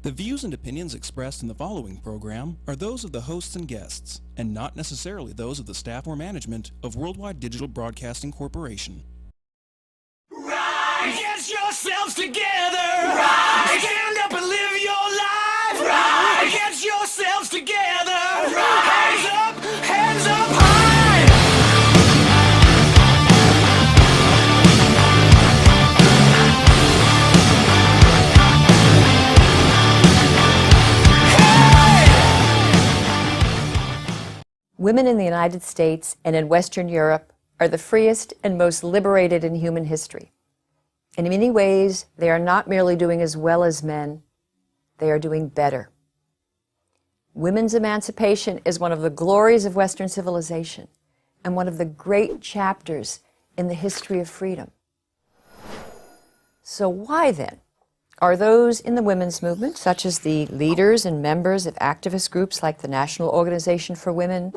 The views and opinions expressed in the following program are those of the hosts and guests, and not necessarily those of the staff or management of Worldwide Digital Broadcasting Corporation. Rise! Get yourselves together! Rise! Stand up and live your life! Rise! Get yourselves together! Rise! Hands up high! Women in the United States and in Western Europe are the freest and most liberated in human history. In many ways, they are not merely doing as well as men, they are doing better. Women's emancipation is one of the glories of Western civilization and one of the great chapters in the history of freedom. So why then are those in the women's movement, such as the leaders and members of activist groups like the National Organization for Women,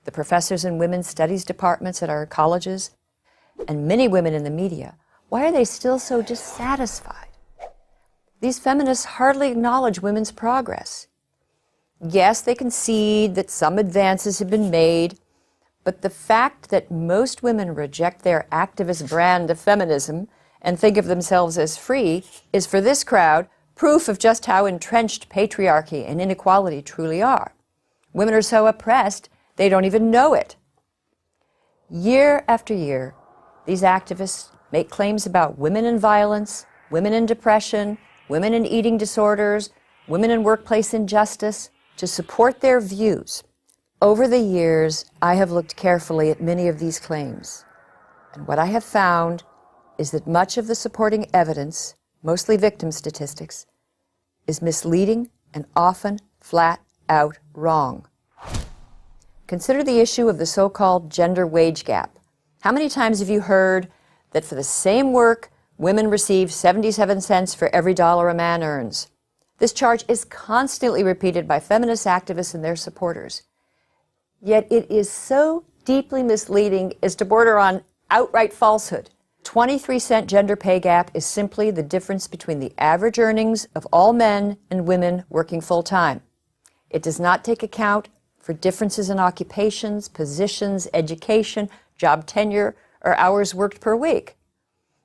the professors in women's studies departments at our colleges, and many women in the media, why are they still so dissatisfied? These feminists hardly acknowledge women's progress. Yes, they concede that some advances have been made, but the fact that most women reject their activist brand of feminism and think of themselves as free is, for this crowd, proof of just how entrenched patriarchy and inequality truly are. Women are so oppressed, they don't even know it. Year after year, these activists make claims about women in violence, women in depression, women in eating disorders, women in workplace injustice, to support their views. Over the years, I have looked carefully at many of these claims, and what I have found is that much of the supporting evidence, mostly victim statistics, is misleading and often flat out wrong. Consider the issue of the so-called gender wage gap. How many times have you heard that for the same work, women receive 77 cents for every dollar a man earns? This charge is constantly repeated by feminist activists and their supporters. Yet it is so deeply misleading as to border on outright falsehood. 23-cent gender pay gap is simply the difference between the average earnings of all men and women working full-time. It does not take account for differences in occupations, positions, education, job tenure, or hours worked per week.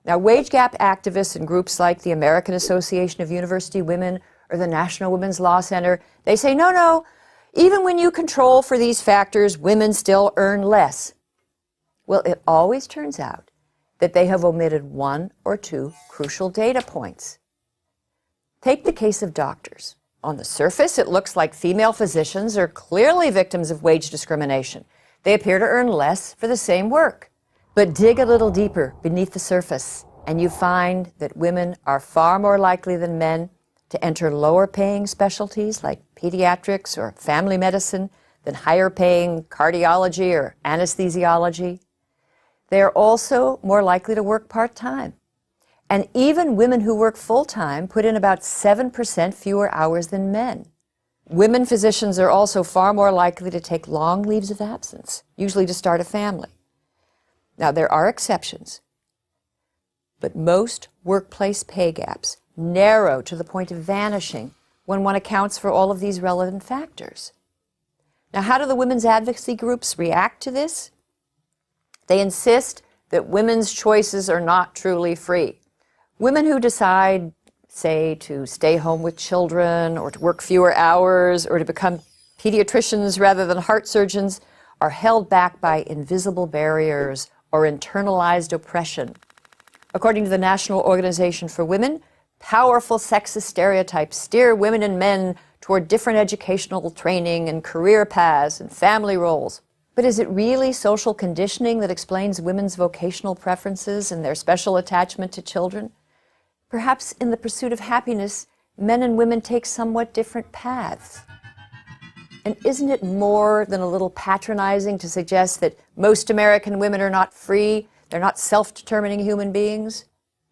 Now, wage gap activists and groups like the American Association of University Women or the National Women's Law Center, they say, no, even when you control for these factors, women still earn less. Well, it always turns out that they have omitted one or two crucial data points. Take the case of doctors. On the surface, it looks like female physicians are clearly victims of wage discrimination. They appear to earn less for the same work. But dig a little deeper beneath the surface, and you find that women are far more likely than men to enter lower-paying specialties like pediatrics or family medicine than higher-paying cardiology or anesthesiology. They are also more likely to work part-time. And even women who work full-time put in about 7% fewer hours than men. Women physicians are also far more likely to take long leaves of absence, usually to start a family. Now, there are exceptions, but most workplace pay gaps narrow to the point of vanishing when one accounts for all of these relevant factors. Now, how do the women's advocacy groups react to this? They insist that women's choices are not truly free. Women who decide, say, to stay home with children or to work fewer hours or to become pediatricians rather than heart surgeons are held back by invisible barriers or internalized oppression. According to the National Organization for Women, powerful sexist stereotypes steer women and men toward different educational training and career paths and family roles. But is it really social conditioning that explains women's vocational preferences and their special attachment to children? Perhaps in the pursuit of happiness, men and women take somewhat different paths. And isn't it more than a little patronizing to suggest that most American women are not free, they're not self-determining human beings?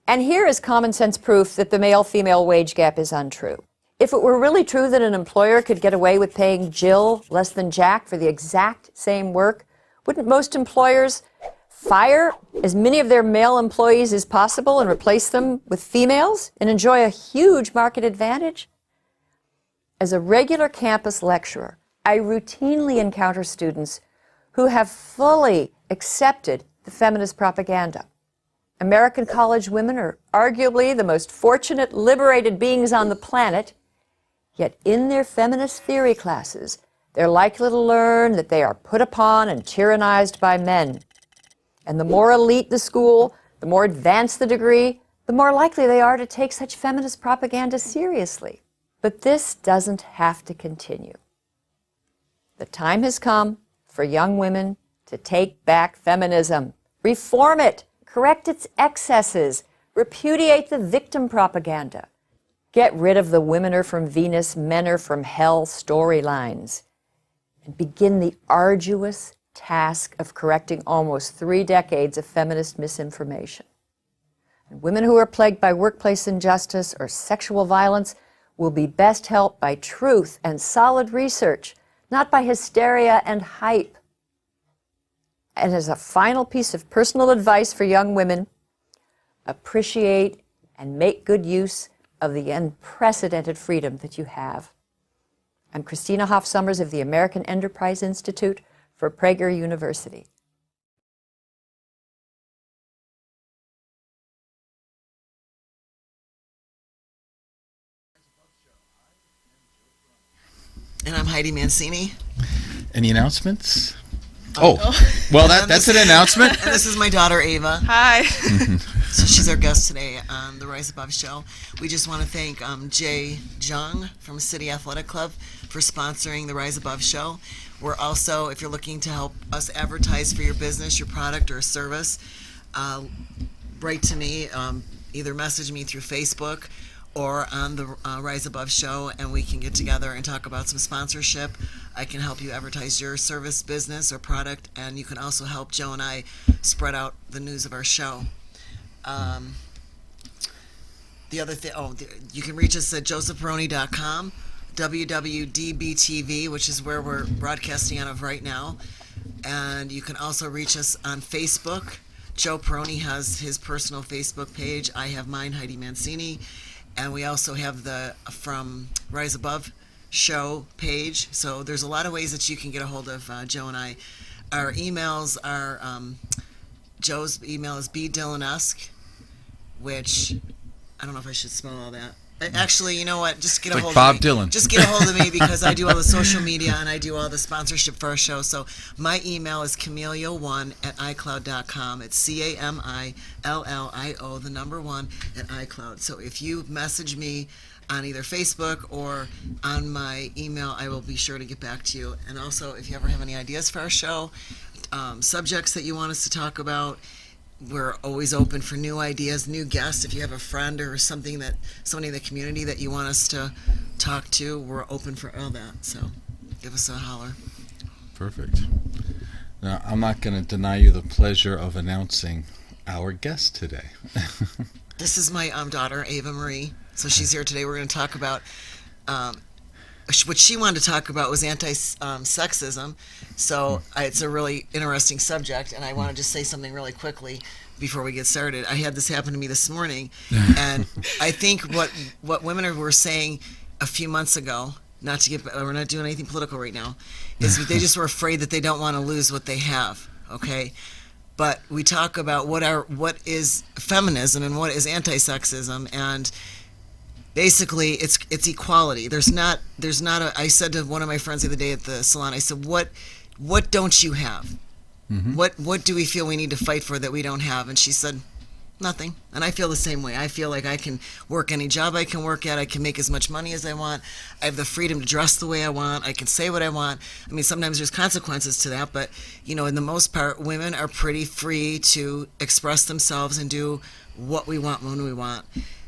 And here is common sense proof that the male-female wage gap is untrue. If it were really true that an employer could get away with paying Jill less than Jack for the exact same work, wouldn't most employers fire as many of their male employees as possible and replace them with females and enjoy a huge market advantage? As a regular campus lecturer, I routinely encounter students who have fully accepted the feminist propaganda. American college women are arguably the most fortunate, liberated beings on the planet, yet in their feminist theory classes, they're likely to learn that they are put upon and tyrannized by men. And the more elite the school, the more advanced the degree, the more likely they are to take such feminist propaganda seriously. But this doesn't have to continue. The time has come for young women to take back feminism, reform it, correct its excesses, repudiate the victim propaganda, get rid of the women are from Venus, men are from hell storylines, and begin the arduous task of correcting almost 3 decades of feminist misinformation. And women who are plagued by workplace injustice or sexual violence will be best helped by truth and solid research, not by hysteria and hype. And as a final piece of personal advice for young women, appreciate and make good use of the unprecedented freedom that you have. I'm Christina Hoff Sommers of the American Enterprise Institute for Prager University. And I'm Heidi Mancini. Any announcements? Well, that's an announcement. And this is my daughter, Ava. Hi. So she's our guest today on the Rise Above show. We just want to thank Jay Jung from City Athletic Club for sponsoring the Rise Above show. We're also, if you're looking to help us advertise for your business, your product, or service, write to me, either message me through Facebook or on the Rise Above show, and we can get together and talk about some sponsorship. I can help you advertise your service, business, or product, and you can also help Joe and I spread out the news of our show. The other thing, you can reach us at josephperroni.com, WWDBTV, which is where we're broadcasting out of right now. And you can also reach us on Facebook. Joe Perroni has his personal Facebook page. I have mine, Heidi Mancini. And we also have the From Rise Above show page. So there's a lot of ways that you can get a hold of Joe and I. Our emails are, Joe's email is bdillon-esque, which, I don't know if I should spell all that. Actually, you know what? Just get a hold Bob of me. Dylan. Just get a hold of me because I do all the social media and I do all the sponsorship for our show. So my email is camillio1@icloud.com. It's CAMILLIO, the number 1 at iCloud. So if you message me on either Facebook or on my email, I will be sure to get back to you. And also, if you ever have any ideas for our show, subjects that you want us to talk about, we're always open for new ideas, new guests. If you have a friend or somebody in the community that you want us to talk to, we're open for all that. So give us a holler. Perfect. Now, I'm not going to deny you the pleasure of announcing our guest today. This is my daughter, Ava Marie. So she's here today. We're going to talk about what she wanted to talk about was anti-sexism. So it's a really interesting subject, and I want to just say something really quickly before we get started. I had this happen to me this morning, and I think what women were saying a few months ago, we're not doing anything political right now, is they just were afraid that they don't want to lose what they have, okay? But we talk about what is feminism and what is anti-sexism, and basically, it's equality. There's not I said to one of my friends the other day at the salon, I said, what don't you have? Mm-hmm. What do we feel we need to fight for that we don't have? And she said, nothing. And I feel the same way. I feel like I can work any job I can work at. I can make as much money as I want. I have the freedom to dress the way I want. I can say what I want. I mean, sometimes there's consequences to that, but, in the most part, women are pretty free to express themselves and do what we want when we want.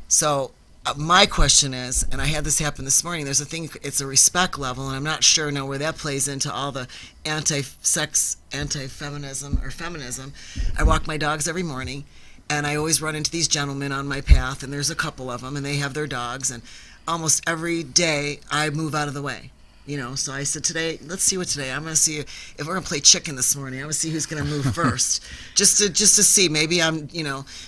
So my question is, and I had this happen this morning, there's a thing, it's a respect level, and I'm not sure now where that plays into all the anti-sex, anti-feminism, or feminism. I walk my dogs every morning, and I always run into these gentlemen on my path, and there's a couple of them, and they have their dogs, and almost every day I move out of the way. So I said today, let's see what today. I'm going to see if we're going to play chicken this morning. I'm going to see who's going to move first, just to see. Maybe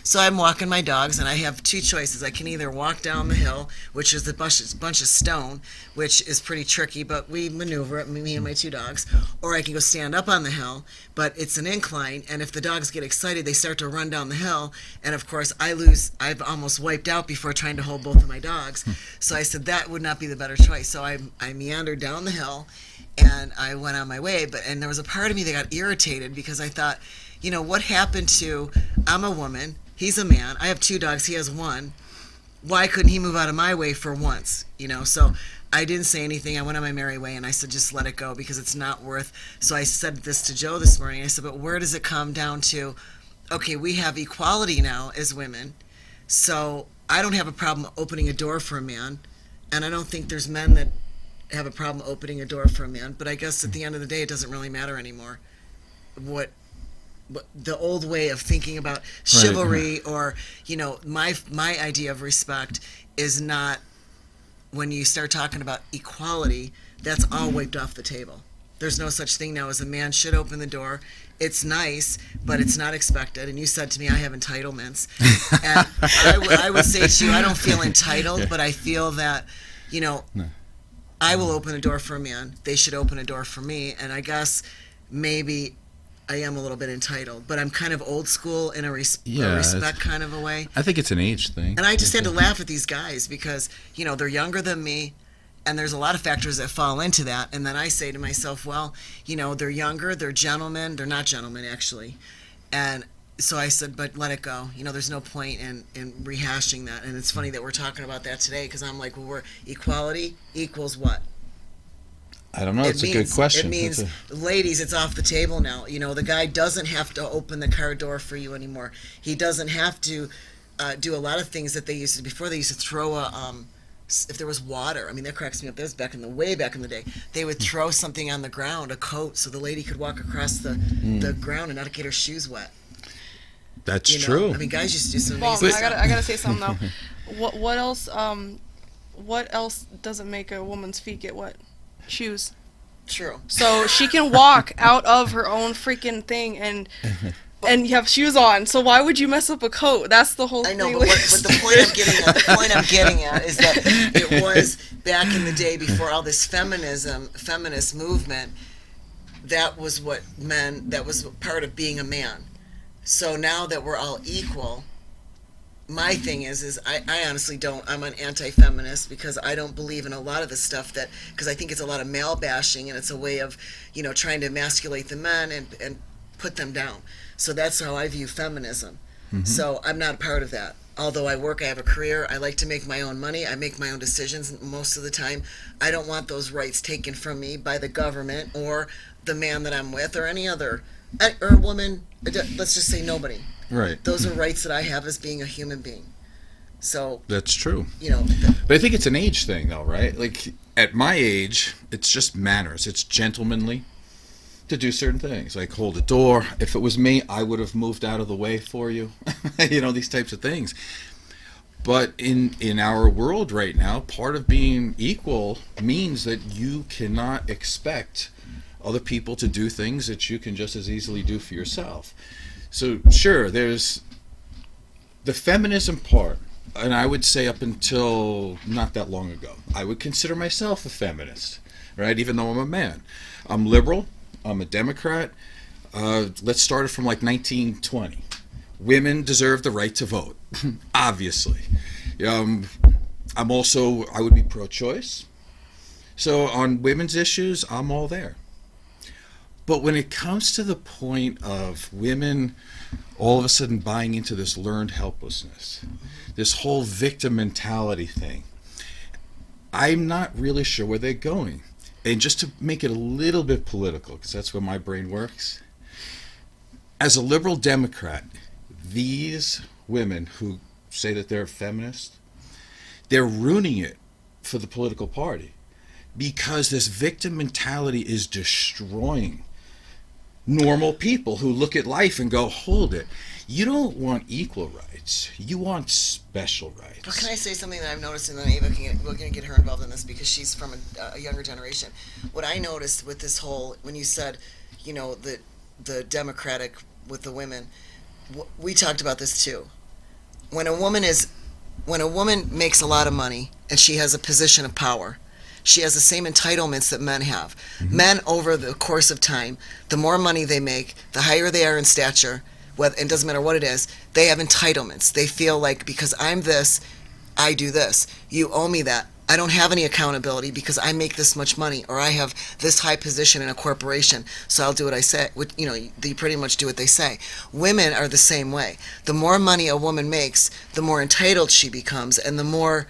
So I'm walking my dogs, and I have two choices. I can either walk down the hill, which is a bunch of stone, which is pretty tricky, but we maneuver it, me and my two dogs, or I can go stand up on the hill, but it's an incline, and if the dogs get excited, they start to run down the hill, and of course I've almost wiped out before trying to hold both of my dogs. So I said that would not be the better choice. So I meandered down the hill, and I went on my way. And there was a part of me that got irritated because I thought, what happened to, I'm a woman, he's a man, I have two dogs, he has one. Why couldn't he move out of my way for once? So I didn't say anything. I went on my merry way, and I said, just let it go because it's not worth. So I said this to Joe this morning. I said, but where does it come down to? Okay, we have equality now as women, so I don't have a problem opening a door for a man, and I don't think there's men that have a problem opening a door for a man. But I guess at the end of the day, it doesn't really matter anymore. What the old way of thinking about chivalry, or my idea of respect is not. When you start talking about equality, that's all wiped off the table. There's no such thing now as a man should open the door. It's nice, but it's not expected. And you said to me, I have entitlements. And I would say to you, I don't feel entitled, but I feel that, I will open a door for a man. They should open a door for me. And I guess maybe I am a little bit entitled, but I'm kind of old school in a respect kind of a way. I think it's an age thing. And I just had to laugh at these guys because, they're younger than me, and there's a lot of factors that fall into that. And then I say to myself, well, they're younger, they're gentlemen. They're not gentlemen, actually. And so I said, but let it go. There's no point in rehashing that. And it's funny that we're talking about that today because I'm like, well, equality equals what? I don't know. It's a good question. It means, ladies, it's off the table now. The guy doesn't have to open the car door for you anymore. He doesn't have to do a lot of things that they used to. Before, they used to throw if there was water. I mean, that cracks me up. That was way back in the day. They would throw something on the ground, a coat, so the lady could walk across the ground and not get her shoes wet. That's true. I mean, guys used to do some Well, amazing I stuff. gotta say something though. What else? What else doesn't make a woman's feet get wet? Shoes. True. So she can walk out of her own freaking thing and you have shoes on. So why would you mess up a coat? That's the whole I know, thing. but the point I'm getting at is that it was back in the day before all this feminist movement. That was what that was part of being a man. So now that we're all equal, my thing is I honestly don't. I'm an anti-feminist because I don't believe in a lot of the stuff because I think it's a lot of male bashing and it's a way of, trying to emasculate the men and put them down. So that's how I view feminism. Mm-hmm. So I'm not a part of that. Although I have a career, I like to make my own money. I make my own decisions most of the time. I don't want those rights taken from me by the government or the man that I'm with or any other, or a woman. Let's just say nobody. Right. Those are rights that I have as being a human being. So that's true. But I think it's an age thing, though, right? Like at my age, it's just manners. It's gentlemanly to do certain things, like hold a door. If it was me, I would have moved out of the way for you. These types of things. But in our world right now, part of being equal means that you cannot expect other people to do things that you can just as easily do for yourself. So sure, there's the feminism part, and I would say up until not that long ago, I would consider myself a feminist, right? Even though I'm a man. I'm liberal, I'm a Democrat. Let's start it from like 1920. Women deserve the right to vote, obviously. I would be pro-choice. So on women's issues, I'm all there. But when it comes to the point of women all of a sudden buying into this learned helplessness, this whole victim mentality thing, I'm not really sure where they're going. And just to make it a little bit political, because that's where my brain works, as a liberal Democrat, these women who say that they're feminists, they're ruining it for the political party because this victim mentality is destroying normal people who look at life and go, hold it, You don't want equal rights. You want special rights. Well, can I say something that I've noticed, and then Ava we're going to get her involved in this because she's from a younger generation. What I noticed with this whole, when you said, you know, the democratic with the women, we talked about this too. When a woman makes a lot of money and she has a position of power, she has the same entitlements that men have. Mm-hmm. Men, over the course of time, the more money they make, the higher they are in stature, it doesn't matter what it is, they have entitlements. They feel like, because I'm this, I do this. You owe me that. I don't have any accountability because I make this much money, or I have this high position in a corporation, so I'll do what I say. You know, you pretty much do what they say. Women are the same way. The more money a woman makes, the more entitled she becomes, and the more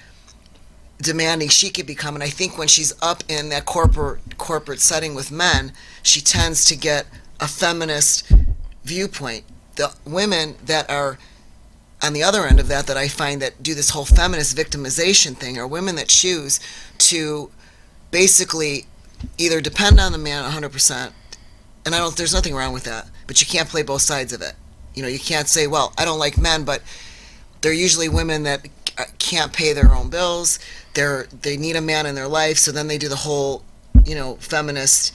demanding she could become. And I think when she's up in that corporate setting with men, she tends to get a feminist viewpoint. The women that are on the other end of that I find that do this whole feminist victimization thing are women that choose to basically either depend on the man 100%, and there's nothing wrong with that, but you can't play both sides of it. You know, you can't say, well, I don't like men, but they're usually women that can't pay their own bills. They need a man in their life, so then they do the whole, you know, feminist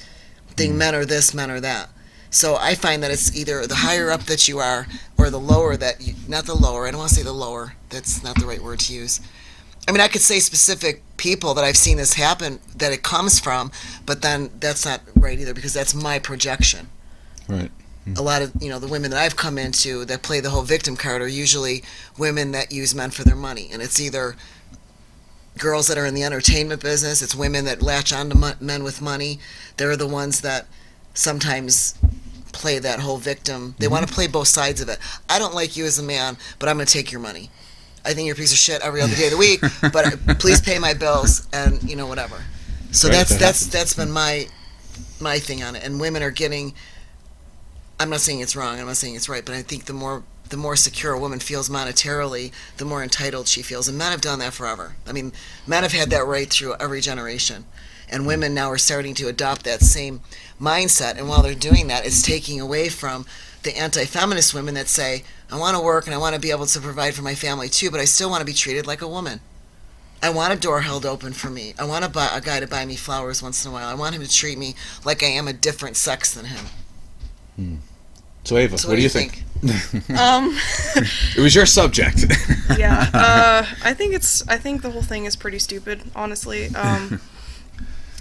thing, men are this, men are that. So I find that it's either the higher up that you are, or the lower that you, not the lower, I don't want to say the lower, that's not the right word to use. I mean, I could say specific people that I've seen this happen, that it comes from, but then that's not right either, because that's my projection. Right. A lot of, you know, the women that I've come into that play the whole victim card are usually women that use men for their money. And it's either girls that are in the entertainment business, it's women that latch on to men with money. They're the ones that sometimes play that whole victim. They want to play both sides of it. I don't like you as a man, but I'm going to take your money. I think you're a piece of shit every other day of the week, but please pay my bills and, you know, whatever. So Right, that's been my thing on it. And women are getting, I'm not saying it's wrong, I'm not saying it's right, but I think the more secure a woman feels monetarily, the more entitled she feels. And men have done that forever. I mean, men have had that right through every generation. And women now are starting to adopt that same mindset. And while they're doing that, it's taking away from the anti-feminist women that say, I want to work and I want to be able to provide for my family too, but I still want to be treated like a woman. I want a door held open for me. I want a guy to buy me flowers once in a while. I want him to treat me like I am a different sex than him. So Ava, So what do you think? It was your subject. Yeah, I think the whole thing is pretty stupid, honestly.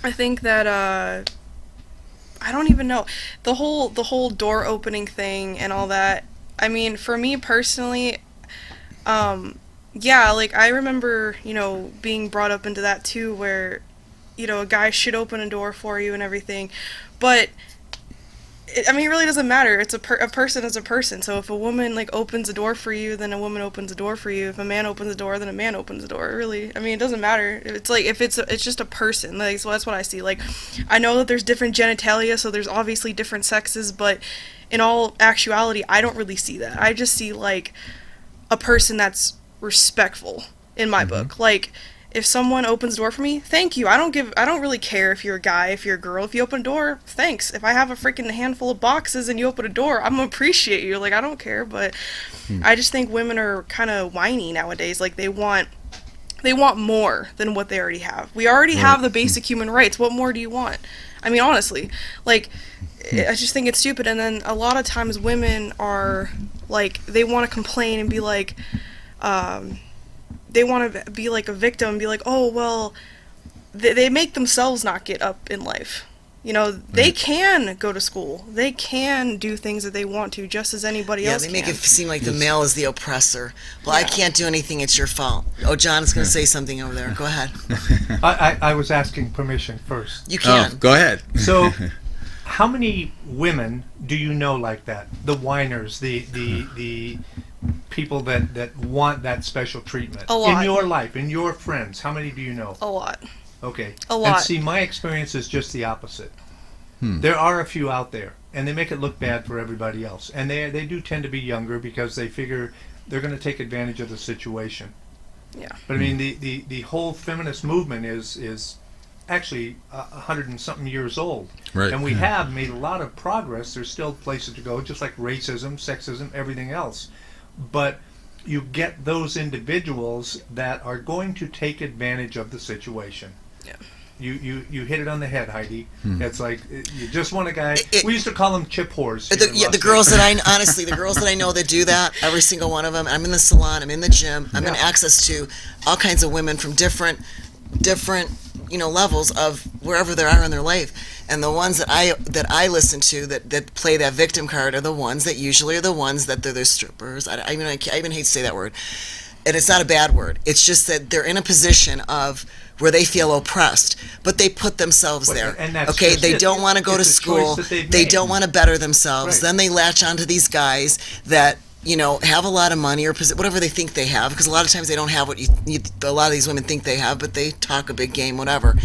I think that I don't even know the whole door opening thing and all that. I mean, for me personally, yeah, like I remember, you know, being brought up into that too, where, you know, a guy should open a door for you and everything, but I mean, it really doesn't matter. It's a person is a person. So if a woman like opens a door for you, then a woman opens a door for you. If a man opens a door, then a man opens a door. Really, I mean, it doesn't matter. It's like if it's just a person. Like, so that's what I see. Like, I know that there's different genitalia, so there's obviously different sexes, but in all actuality, I don't really see that. I just see like a person that's respectful in my book. Like, if someone opens a door for me, thank you. I don't really care if you're a guy, if you're a girl. If you open a door, thanks. If I have a freaking handful of boxes and you open a door, I'm gonna appreciate you. Like, I don't care, but I just think women are kind of whiny nowadays. Like, they want more than what they already have. We already have the basic human rights. What more do you want? I mean, honestly, like, I just think it's stupid. And then a lot of times women are, like, they want to complain and be like, they want to be like a victim and be like, oh, well, they make themselves not get up in life. You know, they can go to school. They can do things that they want to, just as anybody else can. Yeah, they make it seem like the male is the oppressor. Well, I can't do anything, it's your fault. Oh, John is going to say something over there. Go ahead. I was asking permission first. You can. Oh, go ahead. So, how many women do you know like that? The whiners, the people that want that special treatment. A lot. In your life, in your friends, how many do you know? A lot. Okay. A lot. And see, my experience is just the opposite. There are a few out there, and they make it look bad for everybody else. And they do tend to be younger because they figure they're going to take advantage of the situation. Yeah. But I mean, the whole feminist movement is actually 100 and something years old. Right. And we have made a lot of progress. There's still places to go, just like racism, sexism, everything else. But you get those individuals that are going to take advantage of the situation. Yeah. You hit it on the head, Heidi. It's like you just want a guy. We used to call them chip whores. The girls that the girls that I know that do that, every single one of them. I'm in the salon. I'm in the gym. I'm in access to all kinds of women from different levels of wherever they are in their life. And the ones that I listen to that play that victim card are the ones that usually are the ones that they're the strippers. I even hate to say that word, and it's not a bad word. It's just that they're in a position of where they feel oppressed, but they put themselves there. And that's okay, just they it. don't want to go to It's a school. choice that they've They made. don't want to better themselves. Right. Then they latch onto these guys that have a lot of money or whatever they think they have, because a lot of times they don't have what a lot of these women think they have, but they talk a big game, whatever.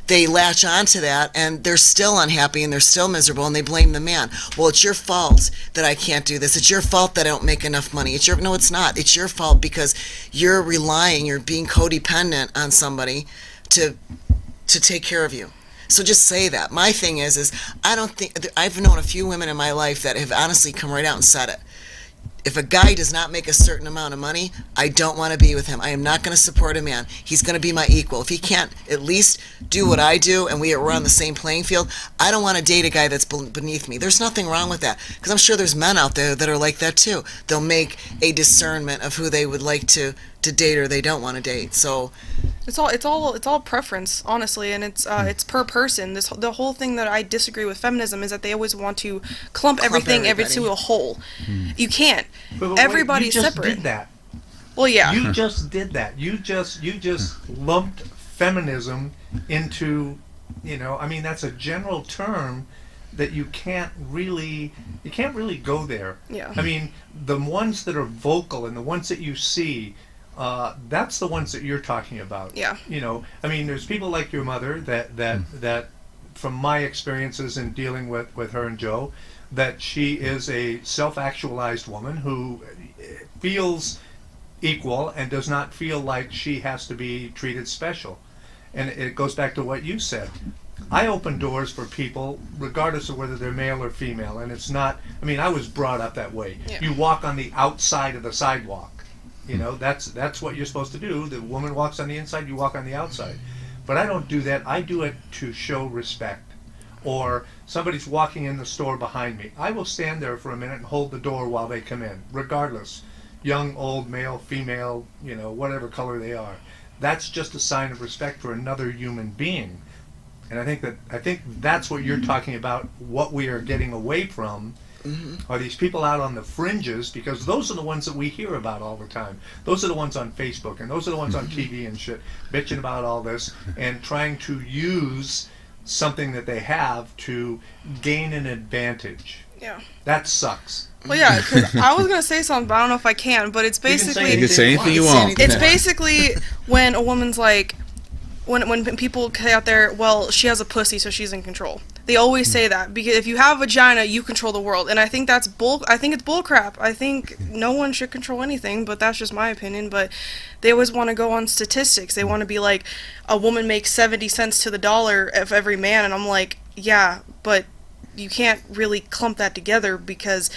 They latch onto that, and they're still unhappy, and they're still miserable, and they blame the man. Well, it's your fault that I can't do this. It's your fault that I don't make enough money. No, it's not. It's your fault because you're being codependent on somebody to take care of you. So just say that. My thing is I don't think, I've known a few women in my life that have honestly come right out and said it. If a guy does not make a certain amount of money, I don't want to be with him. I am not going to support a man. He's going to be my equal. If he can't at least do what I do and we're on the same playing field, I don't want to date a guy that's beneath me. There's nothing wrong with that, because I'm sure there's men out there that are like that too. They'll make a discernment of who they would like to date or they don't want to date. So It's all preference, honestly, and it's per person. The whole thing that I disagree with feminism is that they always want to clump everything everybody. into a whole. You can't. But wait, Everybody's you just separate. Did that. Well, yeah. You just did that. You just lumped feminism into, that's a general term that you can't really go there. Yeah. I mean, the ones that are vocal and the ones that you see, that's the ones that you're talking about. Yeah. There's people like your mother that from my experiences in dealing with her and Joe, that she is a self-actualized woman who feels equal and does not feel like she has to be treated special. And it goes back to what you said. I open doors for people regardless of whether they're male or female, and it's not, I was brought up that way. Yeah. You walk on the outside of the sidewalk. That's what you're supposed to do. The woman walks on the inside, you walk on the outside. But I don't do that. I do it to show respect. Or somebody's walking in the store behind me. I will stand there for a minute and hold the door while they come in, regardless. Young, old, male, female, whatever color they are. That's just a sign of respect for another human being. And I think that's what you're talking about, what we are getting away from. Are these people out on the fringes, because those are the ones that we hear about all the time. Those are the ones on Facebook, and those are the ones on TV and shit, bitching about all this and trying to use something that they have to gain an advantage. Yeah. That sucks. Well, yeah, 'cause I was gonna say something, but I don't know if I can. But it's You can say basically You can say anything you Say want. anything. it's basically when a woman's like, when people say out there, well, she has a pussy, so she's in control. They always say that, because if you have a vagina, you control the world, and I think that's I think it's bullcrap. I think no one should control anything, but that's just my opinion. But they always want to go on statistics. They want to be like, a woman makes 70 cents to the dollar of every man, and I'm like, yeah, but you can't really clump that together, because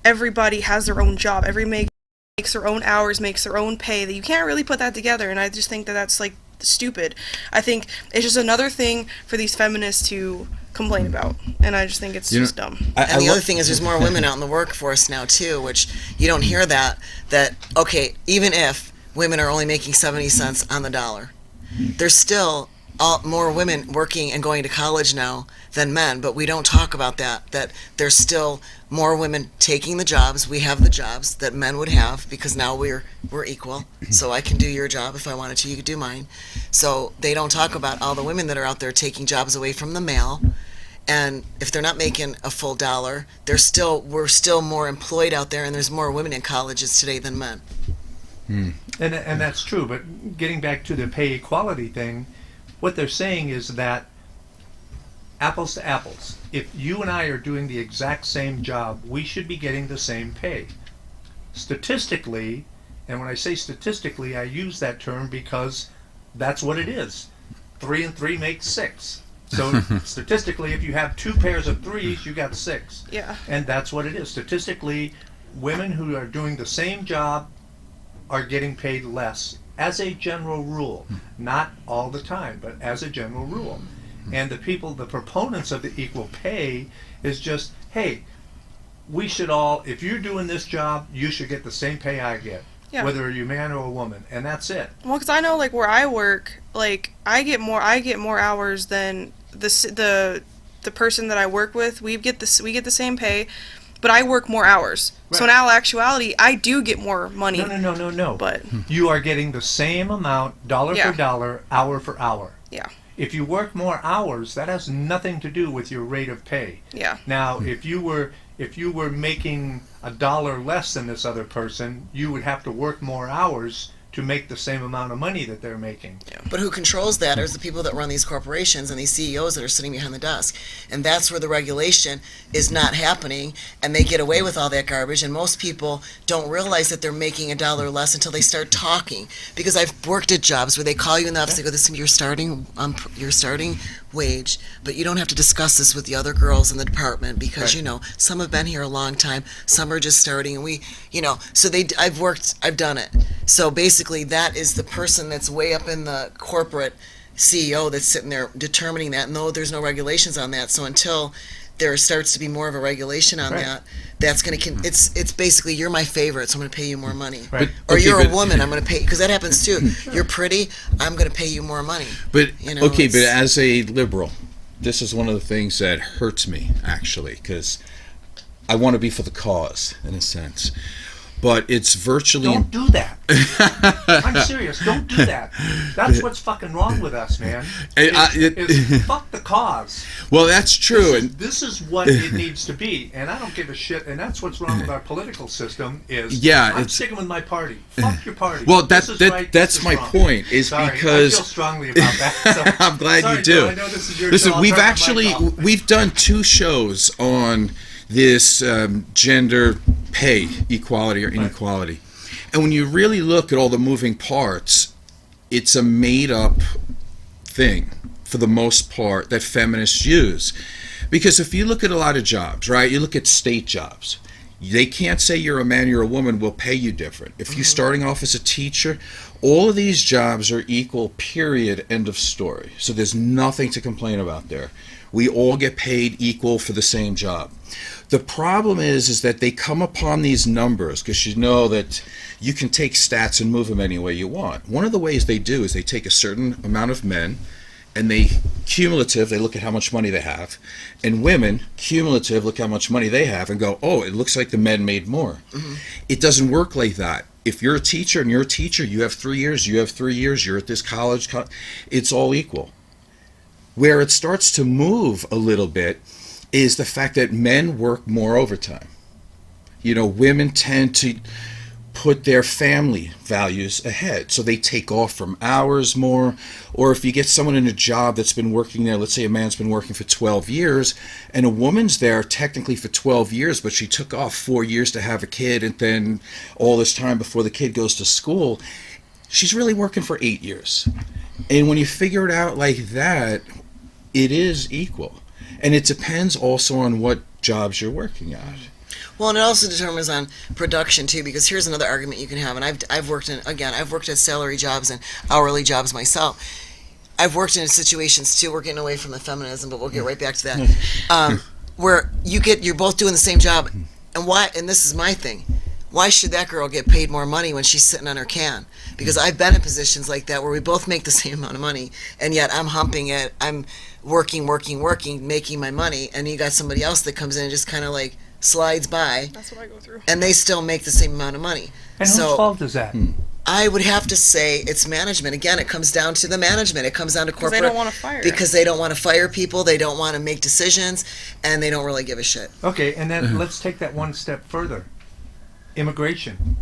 everybody has their own job. Every makes their own hours, makes their own pay. That you can't really put that together, and I just think that that's like stupid. I think it's just another thing for these feminists to complain about, and I just think it's just dumb. And the other thing is, there's more women out in the workforce now too, which you don't hear that okay, even if women are only making 70 cents on the dollar, there's still more women working and going to college now than men, but we don't talk about that there's still more women taking the jobs. We have the jobs that men would have, because now we're equal. So I can do your job if I wanted to, you could do mine. So they don't talk about all the women that are out there taking jobs away from the male. And if they're not making a full dollar, we're still more employed out there, and there's more women in colleges today than men. And that's true, but getting back to the pay equality thing, what they're saying is that apples to apples, if you and I are doing the exact same job, we should be getting the same pay. Statistically, and when I say statistically, I use that term because that's what it is. 3 and 3 make 6. So statistically, if you have 2 pairs of 3s, you got 6. Yeah. And that's what it is. Statistically, women who are doing the same job are getting paid less as a general rule. Not all the time, but as a general rule. And the proponents of the equal pay is just, hey, we should all, if you're doing this job, you should get the same pay I get. Yeah. Whether you're a man or a woman, and that's it. Well, because I know, like, where I work, like, I get more hours than the person that I work with. We get the same pay, but I work more hours. Right. So in all actuality, I do get more money. No. But you are getting the same amount, dollar Yeah. for dollar, hour for hour. yeah, If you work more hours, that has nothing to do with your rate of pay. yeah, Now, if you were making $1 less than this other person, you would have to work more hours to make the same amount of money that they're making. But who controls that is the people that run these corporations and these CEOs that are sitting behind the desk. And that's where the regulation is not happening, and they get away with all that garbage. And most people don't realize that they're making $1 less until they start talking. Because I've worked at jobs where they call you in the office, they go, "This is your starting wage, but you don't have to discuss this with the other girls in the department because, Right. some have been here a long time, some are just starting, and we, so I've done it. So basically, that is the person that's way up in the corporate CEO that's sitting there determining that. No, there's no regulations on that. So until there starts to be more of a regulation on Right. that, that's going to, it's basically, you're my favorite, so I'm going to pay you more money. Right. Or Okay, you're a but- woman, I'm going to pay, because that happens too. You're pretty, I'm going to pay you more money. But okay, but it's- as a liberal, this is one of the things that hurts me actually, because I want to be for the cause in a sense. But it's virtually Don't do that. I'm serious. Don't do that. That's what's fucking wrong with us, man. Is fuck the cause. well, that's true, and This is what it needs to be, and I don't give a shit. And that's what's wrong with our political system. Is Yeah, I'm it's- sticking with my party. Fuck your party. well, This is right, that's this is my wrong. point. Is Sorry, because I feel strongly about that. So, I'm glad sorry, you do. Joe, I know this is your Listen, show. I'll we've turn the mic off. we've done 2 shows on this gender pay equality or inequality, and when you really look at all the moving parts, it's a made-up thing for the most part that feminists use. Because if you look at a lot of jobs, right? You look at state jobs. They can't say you're a man, you're a woman, we'll pay you different. If you're starting off as a teacher, all of these jobs are equal, period, end of story. So there's nothing to complain about there. We all get paid equal for the same job. The problem is that they come upon these numbers because you know that you can take stats and move them any way you want. One of the ways they do is they take a certain amount of men and they look at how much money they have, and women, cumulative, look how much money they have and go, oh, it looks like the men made more. It doesn't work like that. If you're a teacher and you're a teacher, you have 3 years, you have 3 years, you're at this college, it's all equal. Where it starts to move a little bit is the fact that men work more overtime. Women tend to put their family values ahead, so they take off from hours more. Or if you get someone in a job that's been working there, let's say a man's been working for 12 years and a woman's there technically for 12 years, but she took off 4 years to have a kid and then all this time before the kid goes to school, she's really working for 8 years. And when you figure it out like that, it is equal. And it depends also on what jobs you're working at. Well, and it also determines on production too, because here's another argument you can have. And I've worked at salary jobs and hourly jobs myself. I've worked in situations too. We're getting away from the feminism, but we'll get right back to that. Where you're both doing the same job, and why? And this is my thing. Why should that girl get paid more money when she's sitting on her can? Because I've been in positions like that where we both make the same amount of money, and yet I'm humping it. I'm working, making my money, and you got somebody else that comes in and just kind of like slides by, that's what I go through. and they still make the same amount of money. And whose fault is that? I would have to say it's management. Again, it comes down to the management. It comes down to corporate. Because they don't want to fire. Because they don't want to fire people. They don't want to make decisions, and they don't really give a shit. Okay, and then let's take that one step further. Immigration.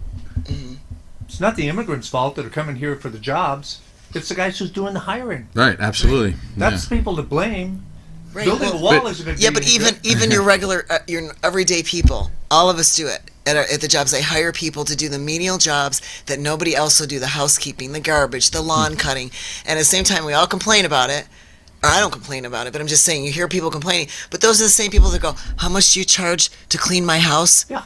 It's not the immigrants' fault that are coming here for the jobs. It's the guys who's doing the hiring. Right, absolutely. That's people to blame. Right, Building well, a wall isn't going to Yeah, but even your regular, your everyday people, all of us do it. at the jobs. They hire people to do the menial jobs that nobody else will do, the housekeeping, the garbage, the lawn cutting. And at the same time, we all complain about it. Or I don't complain about it, but I'm just saying, you hear people complaining. But those are the same people that go, how much do you charge to clean my house? Yeah.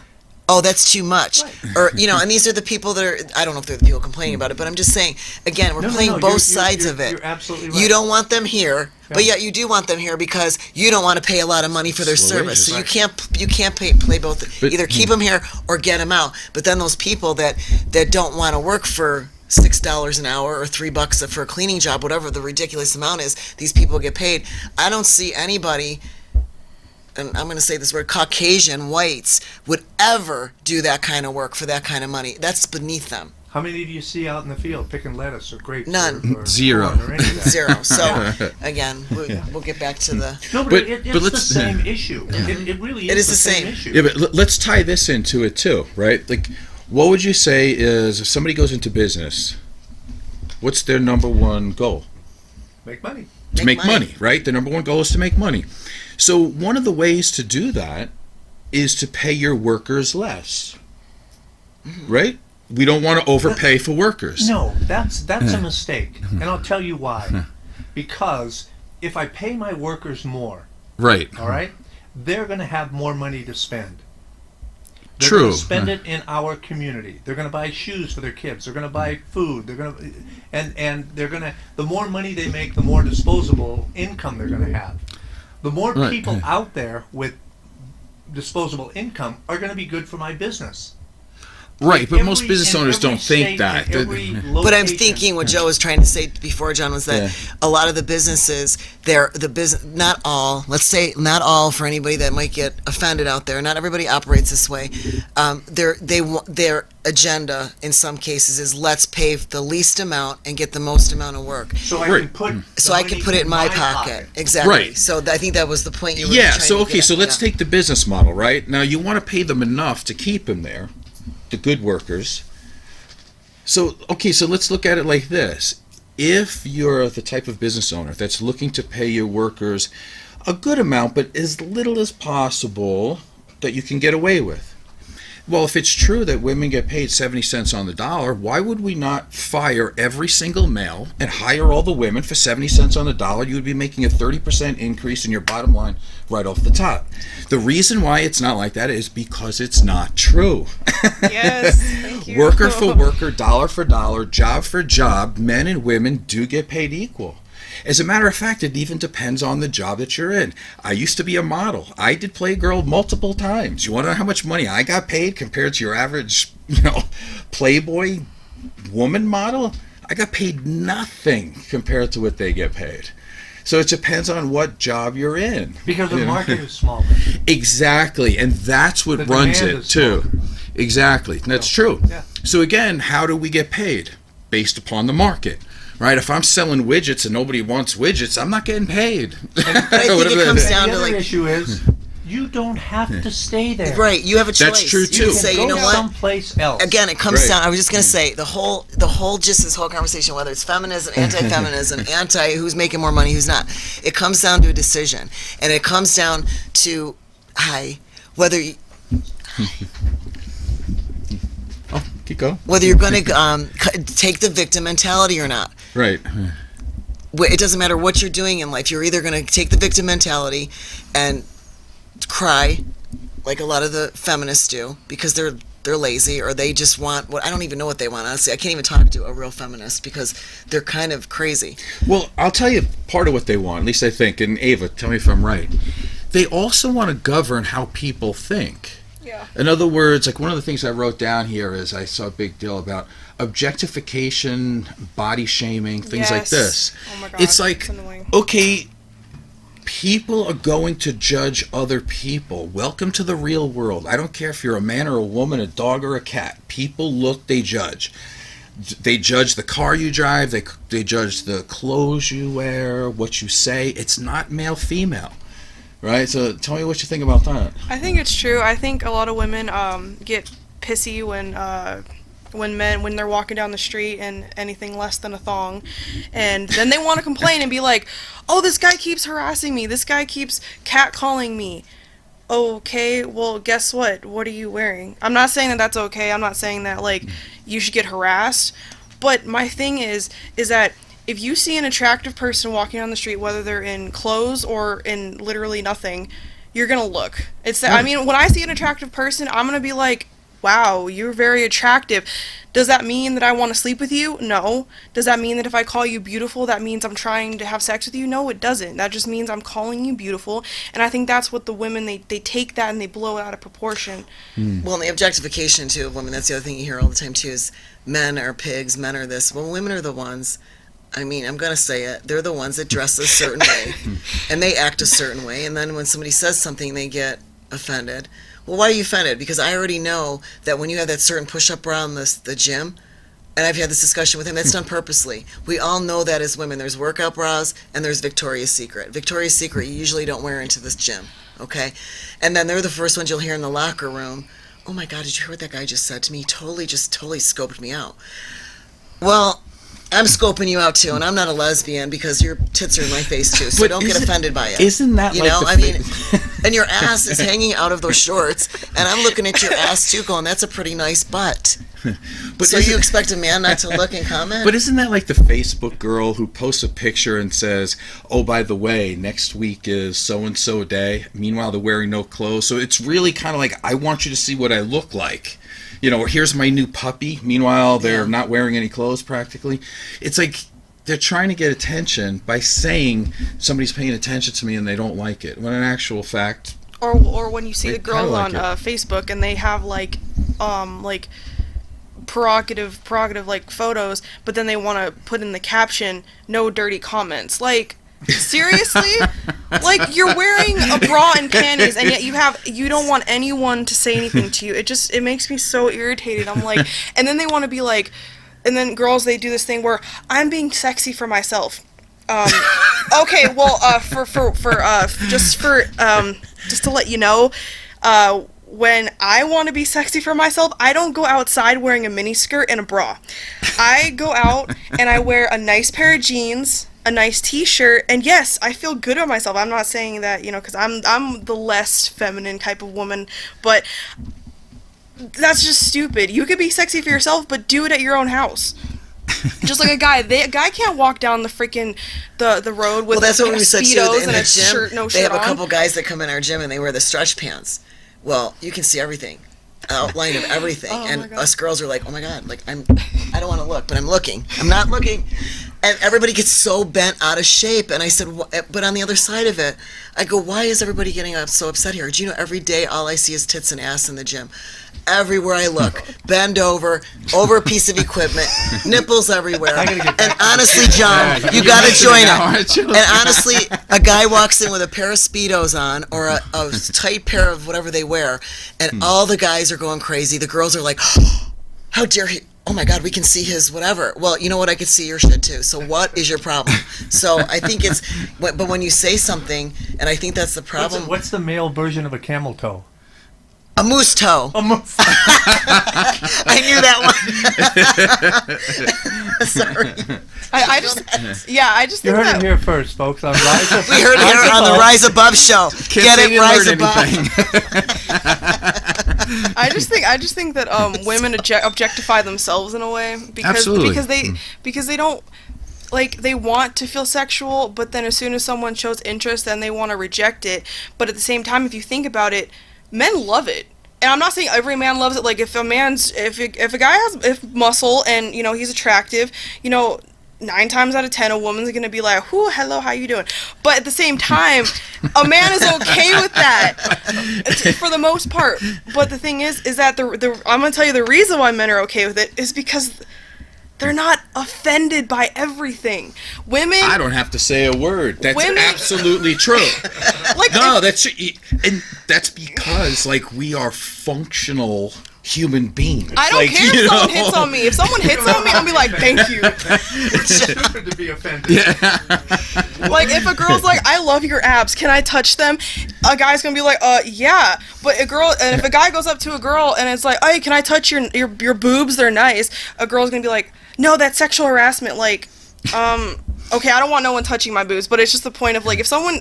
Oh, that's too much. Right. Or, you know, and these are the people that are, I don't know if they're the people complaining about it, but I'm just saying, again, we're playing both you're- sides you're- of it. You're absolutely right. You don't want them here, but Yeah. yet you do want them here because you don't want to pay a lot of money for their It's low service. wages. So you can't play both. But- Either keep them here or get them out. But then those people that don't want to work for $6 an hour or $3 for a cleaning job, whatever the ridiculous amount is, these people get paid. I don't see anybody, and I'm going to say this word, Caucasian whites would ever do that kind of work for that kind of money. That's beneath them. How many do you see out in the field picking lettuce or grapes? None. Or Zero. corn or any of that? Zero. So again, we'll get back to the. No, but, But- it's but the let's- same issue. It really is. It is the the same same. issue. Yeah, but let's tie this into it too, right? Like, what would you say is if somebody goes into business, what's their number one goal? Make money. To make money, right? The number one goal is to make money. So one of the ways to do that is to pay your workers less, right? We don't want to overpay for workers. No, that's a mistake, and I'll tell you why. Because if I pay my workers more, Right. all right, they're going to have more money to spend. They're True. going to spend it in our community. They're going to buy shoes for their kids. They're going to buy food. They're going to, and they're going to. The more money they make, the more disposable income they're going to have. The more Right. people out there with disposable income are going to be good for my business. Right, but most Every- business in owners every don't think state that. and every But I'm location- thinking what Joe was trying to say before, John, was that a lot of the businesses, not all, let's say not all for anybody that might get offended out there. Not everybody operates this way. Their agenda in some cases is let's pay the least amount and get the most amount of work. So I Right. can put. So I can put it in my pocket. Exactly. Right. So I think that was the point you were Yeah, trying so to okay, get so at. let's Yeah. take the business model, right? Now you want to pay them enough to keep them there, the good workers. So, okay, so let's look at it like this. If you're the type of business owner that's looking to pay your workers a good amount, but as little as possible that you can get away with. Well, if it's true that women get paid 70 cents on the dollar, why would we not fire every single male and hire all the women for 70 cents on the dollar? You would be making a 30% increase in your bottom line right off the top. The reason why it's not like that is because it's not true. Yes, thank you. Worker for worker, dollar for dollar, job for job, men and women do get paid equal. As a matter of fact, it even depends on the job that you're in. I used to be a model. I did Playgirl multiple times. You want to know how much money I got paid compared to your average, Playboy woman model? I got paid nothing compared to what they get paid. So it depends on what job you're in. Because the market is smaller. Exactly, and that's what The runs demand it is too. smaller. Exactly, that's true. Yeah. So again, how do we get paid? Based upon the market, right? If I'm selling widgets and nobody wants widgets, I'm not getting paid. But I think it comes down The to other like, issue is you don't have to stay there. right, you have a choice. That's true, You too. can say, Go you know what? someplace else. Again, it comes Right. down. I was just going to say the whole gist of this whole conversation, whether it's feminism, anti-feminism, anti who's making more money, who's not, it comes down to a decision, and it comes down to whether you, Keep going. whether you're going to take the victim mentality or not. Right. It doesn't matter what you're doing in life. You're either going to take the victim mentality and cry, like a lot of the feminists do, because they're lazy, or they just want I don't even know what they want. Honestly, I can't even talk to a real feminist because they're kind of crazy. Well, I'll tell you part of what they want, at least I think, and Ava, tell me if I'm right. They also want to govern how people think. Yeah. In other words, like one of the things I wrote down here is I saw a big deal about objectification, body shaming, things like Yes. this. Oh my God, It's like, it's annoying. okay, people are going to judge other people. Welcome to the real world. I don't care if you're a man or a woman, a dog or a cat. People look, they judge. They judge the car you drive, they judge the clothes you wear, what you say. It's not male, female. Right? So tell me what you think about that. I think it's true. I think a lot of women get pissy when they're walking down the street and anything less than a thong, and then they want to complain and be like, "Oh, this guy keeps harassing me. This guy keeps catcalling me." okay, well, guess what are you wearing? I'm not saying that that's okay. I'm not saying that like you should get harassed, but my thing is that if you see an attractive person walking on the street, whether they're in clothes or in literally nothing, you're gonna look. I mean, when I see an attractive person, I'm gonna be like, wow, you're very attractive. Does that mean that I want to sleep with you? No. Does that mean that if I call you beautiful, that means I'm trying to have sex with you? No, it doesn't. That just means I'm calling you beautiful. And I think that's what the women, they take that and they blow it out of proportion. Well, and the objectification, too, of women, that's the other thing you hear all the time, too, is men are pigs, men are this. Well, women are the ones, I mean, I'm going to say it, they're the ones that dress a certain way, and they act a certain way, and then when somebody says something, they get offended. Well, why are you offended? Because I already know that when you have that certain push-up bra in the gym, and I've had this discussion with him, that's done purposely. We all know that as women. There's workout bras and there's Victoria's Secret. Victoria's Secret you usually don't wear into this gym, okay? And then they're the first ones you'll hear in the locker room. Oh my God, did you hear what that guy just said to me? Totally scoped me out. Well, I'm scoping you out too, and I'm not a lesbian because your tits are in my face too, so don't get offended by it. Isn't that you like know? the I mean, and your ass is hanging out of those shorts, and I'm looking at your ass too, going, "That's a pretty nice butt." But so you expect a man not to look and comment? But isn't that like the Facebook girl who posts a picture and says, "Oh, by the way, next week is so and so day." Meanwhile, they're wearing no clothes, so it's really kind of like, I want you to see what I look like. You know, here's my new puppy. Meanwhile, they're not wearing any clothes practically. It's like they're trying to get attention by saying somebody's paying attention to me and they don't like it. When in actual fact... Or when you see the girls like on Facebook and they have like prerogative like photos, but then they want to put in the caption, "No dirty comments." Like, seriously? Like, you're wearing a bra and panties, and yet you don't want anyone to say anything to you. It makes me so irritated. I'm like, and then they want to be like, and then girls, they do this thing where I'm being sexy for myself. Okay, well, just to let you know, when I want to be sexy for myself, I don't go outside wearing a mini skirt and a bra. I go out and I wear a nice pair of jeans, a nice t-shirt, and yes, I feel good about myself. I'm not saying that, you know, because I'm the less feminine type of woman, but that's just stupid. You could be sexy for yourself, but do it at your own house. Just like a guy can't walk down the freaking the road with that's what we said too. Speedos In and the a shirt, gym, no they shirt have a on. couple guys that come in our gym and they wear the stretch pants. Well, you can see everything, outline of everything, and us girls are like, "Oh my God!" Like I don't want to look, but I'm looking. I'm not looking, and everybody gets so bent out of shape. And I said, but on the other side of it, I go, "Why is everybody getting so upset here? Do you know every day all I see is tits and ass in the gym?" Everywhere I look, bend over a piece of equipment, nipples everywhere. And honestly, John, you got to join it. And honestly, a guy walks in with a pair of Speedos on or a tight pair of whatever they wear, and all the guys are going crazy. The girls are like, oh, how dare he? Oh my God, we can see his whatever. Well, you know what? I could see your shit too. So what is your problem? So I think but when you say something, and I think that's the problem. What's the male version of a camel toe? A moose toe. A moose. I knew that one. Sorry. I just You think heard that it here first, folks. On Rise Above. We heard it here on the Rise Above show. Get it, Rise Above. I just think that women objectify themselves in a way Absolutely. because they don't, like, they want to feel sexual, but then as soon as someone shows interest, then they want to reject it. But at the same time, if you think about it, men love it. And I'm not saying every man loves it. Like, if a guy has muscle and, you know, he's attractive, you know, 9 times out of 10 a woman's gonna be like, "Whoo, hello, how you doing?" But at the same time, a man is okay with that for the most part. But the thing is that I'm gonna tell you the reason why men are okay with it is because they're not offended by everything. Women... I don't have to say a word. That's absolutely true. Like, no, that's because, like, we are functional human beings. I don't care if someone hits on me. If someone hits on me, I'll be like, "Thank you." It's stupid to be offended. Yeah. Like, if a girl's like, "I love your abs, can I touch them?" A guy's gonna be like, yeah. But if a guy goes up to a girl and it's like, "Hey, can I touch your boobs? They're nice." A girl's gonna be like, "No, that's sexual harassment." Like, okay, I don't want no one touching my boobs, but it's just the point of like if someone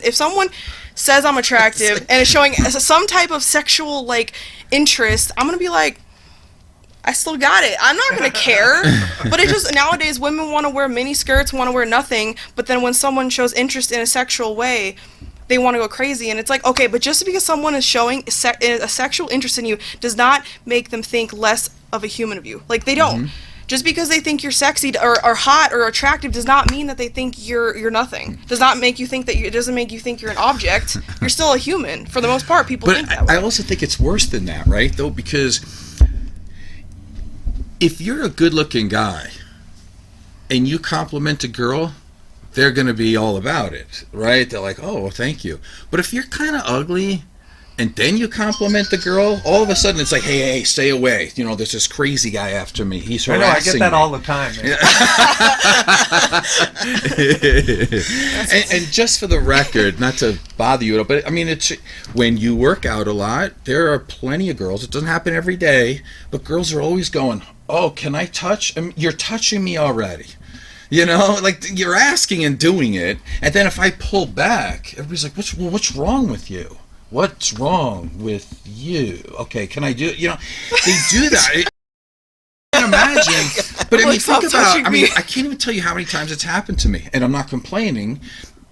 says I'm attractive and is showing some type of sexual like interest, I'm gonna be like, I still got it. I'm not gonna care. But it just nowadays women want to wear mini skirts, want to wear nothing, but then when someone shows interest in a sexual way, they want to go crazy. And it's like, okay, but just because someone is showing a sexual interest in you does not make them think less of a human of you. Like they don't. Just because they think you're sexy or hot or attractive does not mean that they think you're nothing. Does not make you think that it doesn't make you think you're an object. You're still a human for the most part. People think that way. I also think it's worse than that, right? Though, because if you're a good-looking guy and you compliment a girl, they're going to be all about it, right? They're like, "Oh, well, thank you." But if you're kind of ugly and then you compliment the girl, all of a sudden it's like, hey, stay away. You know, there's this crazy guy after me. He's harassing me. I get that all the time. And just for the record, not to bother you at all, but I mean, it's when you work out a lot, there are plenty of girls. It doesn't happen every day, but girls are always going, "Oh, can I touch? I mean, you're touching me already." You know, like you're asking and doing it, and then if I pull back, everybody's like, "What's wrong with you? What's wrong with you? Okay, can I do it?" You know, they do that. I can't imagine. But I mean, think about. I mean, I can't even tell you how many times it's happened to me, and I'm not complaining.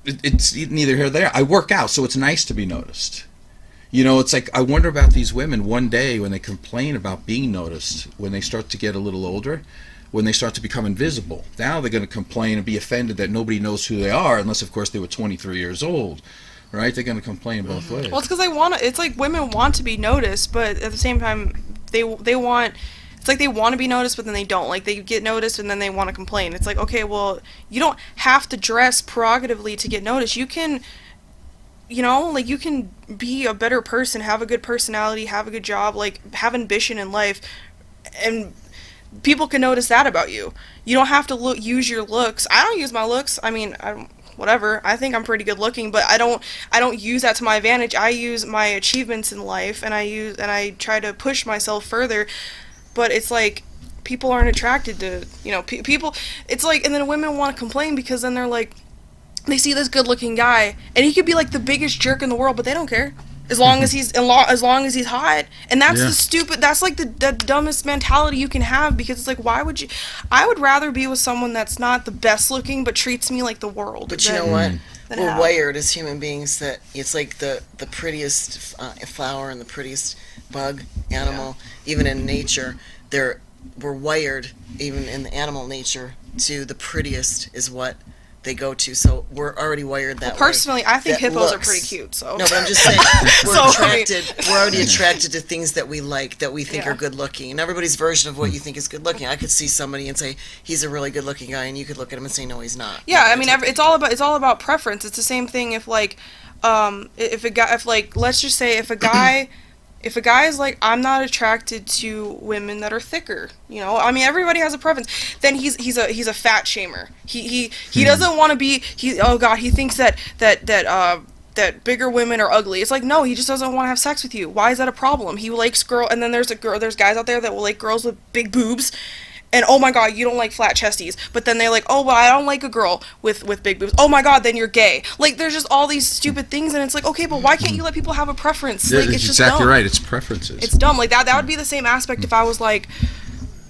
It's neither here nor there. I work out, so it's nice to be noticed. You know, it's like I wonder about these women one day when they complain about being noticed, when they start to get a little older. When they start to become invisible. Now they're going to complain and be offended that nobody knows who they are, unless, of course, they were 23 years old, right? They're going to complain both ways. Well, it's because it's like women want to be noticed, but at the same time, they want, it's like they want to be noticed, but then they don't. Like, they get noticed, and then they want to complain. It's like, okay, well, you don't have to dress prerogatively to get noticed. You can, you know, like, you can be a better person, have a good personality, have a good job, like, have ambition in life, and people can notice that about you. You don't have to use your looks. I don't use my looks. I mean, whatever. I think I'm pretty good looking, but I don't use that to my advantage. I use my achievements in life, and I try to push myself further. But it's like people aren't attracted to, you know, people. It's like, and then women want to complain because then they're like, they see this good-looking guy, and he could be like the biggest jerk in the world, but they don't care. As long as he's hot, and that's the stupid. That's like the dumbest mentality you can have, because it's like, why would you? I would rather be with someone that's not the best looking but treats me like the world. But you know what? We're wired as human beings that it's like the prettiest flower and the prettiest bug, animal, even in nature. We're wired even in the animal nature to the prettiest is what they go to, so we're already wired that way. Personally, I think hippos are pretty cute. So no, but I'm just saying we're already attracted to things that we like, that we think are good looking. And everybody's version of what you think is good looking. I could see somebody and say he's a really good looking guy, and you could look at him and say no, he's not. Yeah, I mean, it's all about preference. It's the same thing if like, let's just say if a guy is like, I'm not attracted to women that are thicker, you know, I mean, everybody has a preference, then he's a fat shamer. He doesn't want to be, he thinks that bigger women are ugly. It's like, no, he just doesn't want to have sex with you. Why is that a problem? He likes and then there's guys out there that will like girls with big boobs. And oh my god, you don't like flat chesties. But then they're like, oh, well, I don't like a girl with big boobs. Oh my god, then you're gay. Like, there's just all these stupid things, and it's like, okay, but why can't you let people have a preference? Yeah, like, it's just exactly dumb. Right. It's preferences. It's dumb. Like that would be the same aspect if I was like,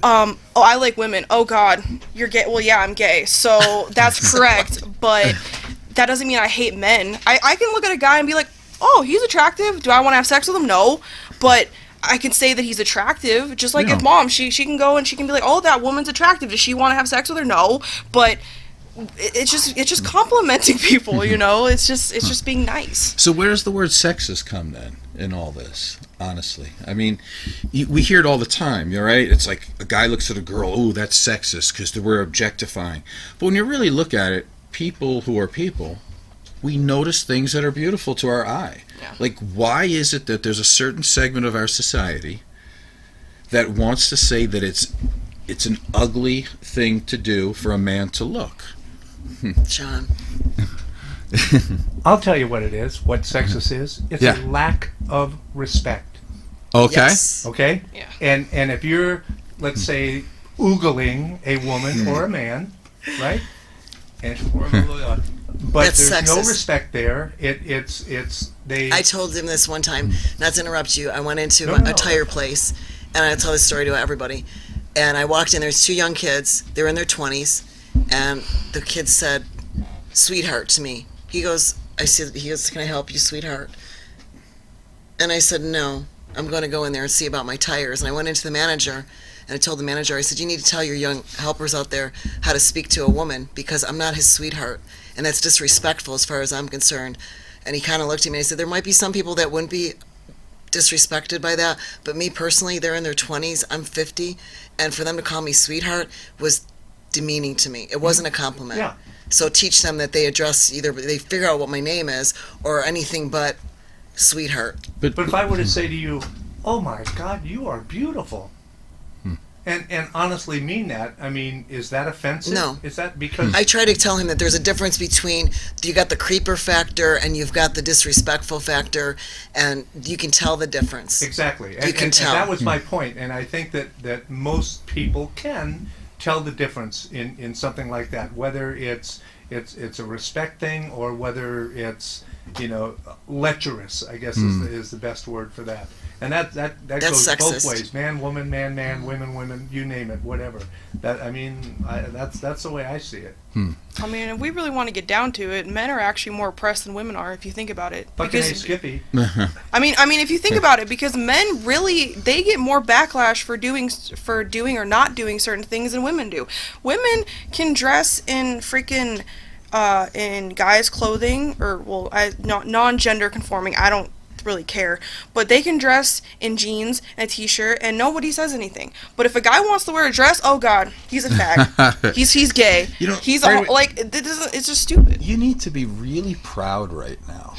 oh, I like women. Oh god, you're gay. Well, yeah, I'm gay. So that's correct. But that doesn't mean I hate men. I can look at a guy and be like, oh, he's attractive. Do I want to have sex with him? No. But I can say that he's attractive, just like if mom, she can go and she can be like, oh, that woman's attractive. Does she want to have sex with her? No. But it's just complimenting people, you know. It's just being nice. So where does the word sexist come then in all this? Honestly, I mean, we hear it all the time. You're right. It's like a guy looks at a girl, oh, that's sexist because we're objectifying. But when you really look at it, people who are people, we notice things that are beautiful to our eye. Yeah. Like, why is it that there's a certain segment of our society that wants to say that it's an ugly thing to do for a man to look? John. I'll tell you what it is, what sexist is. It's a lack of respect. Okay. Yes. Okay? Yeah. And if you're, let's say, oogling a woman or a man, right? and but That's there's no sexist. respect there. It's they. I told him this one time, not to interrupt you. I went into No, a no. tire place, and I tell this story to everybody. And I walked in. There's two young kids. They were in their 20s, and the kid said, "Sweetheart" to me. He goes, "Can I help you, sweetheart?" And I said, "No, I'm going to go in there and see about my tires." And I went into the manager, and I told the manager, I said, "You need to tell your young helpers out there how to speak to a woman, because I'm not his sweetheart, and that's disrespectful as far as I'm concerned." And he kind of looked at me and he said, "There might be some people that wouldn't be disrespected by that, but me personally, they're in their 20s, I'm 50, and for them to call me sweetheart was demeaning to me. It wasn't a compliment." Yeah. So teach them that they they figure out what my name is, or anything but sweetheart. But if I were to say to you, "Oh my God, you are beautiful," and honestly mean that, I mean, is that offensive? No. Is that because I try to tell him that there's a difference between, you got the creeper factor and you've got the disrespectful factor, and you can tell the difference. exactly? You can tell. And that was my point, and I think that most people can tell the difference in something like that, whether it's a respect thing or whether it's lecherous, I guess is the best word for that. And that That's goes sexist. both ways. Man, woman, man, women, you name it, whatever. That's the way I see it. I mean, if we really want to get down to it, men are actually more oppressed than women are, if you think about it. Fucking A, Skippy. I mean, if you think about it, because men really, they get more backlash for doing or not doing certain things than women do. Women can dress in freaking in guys' clothing, or non-gender conforming. I don't really care, but they can dress in jeans and a t-shirt and nobody says anything. But if a guy wants to wear a dress, oh god, he's a fag. he's gay. He's it's just stupid. You need to be really proud right now.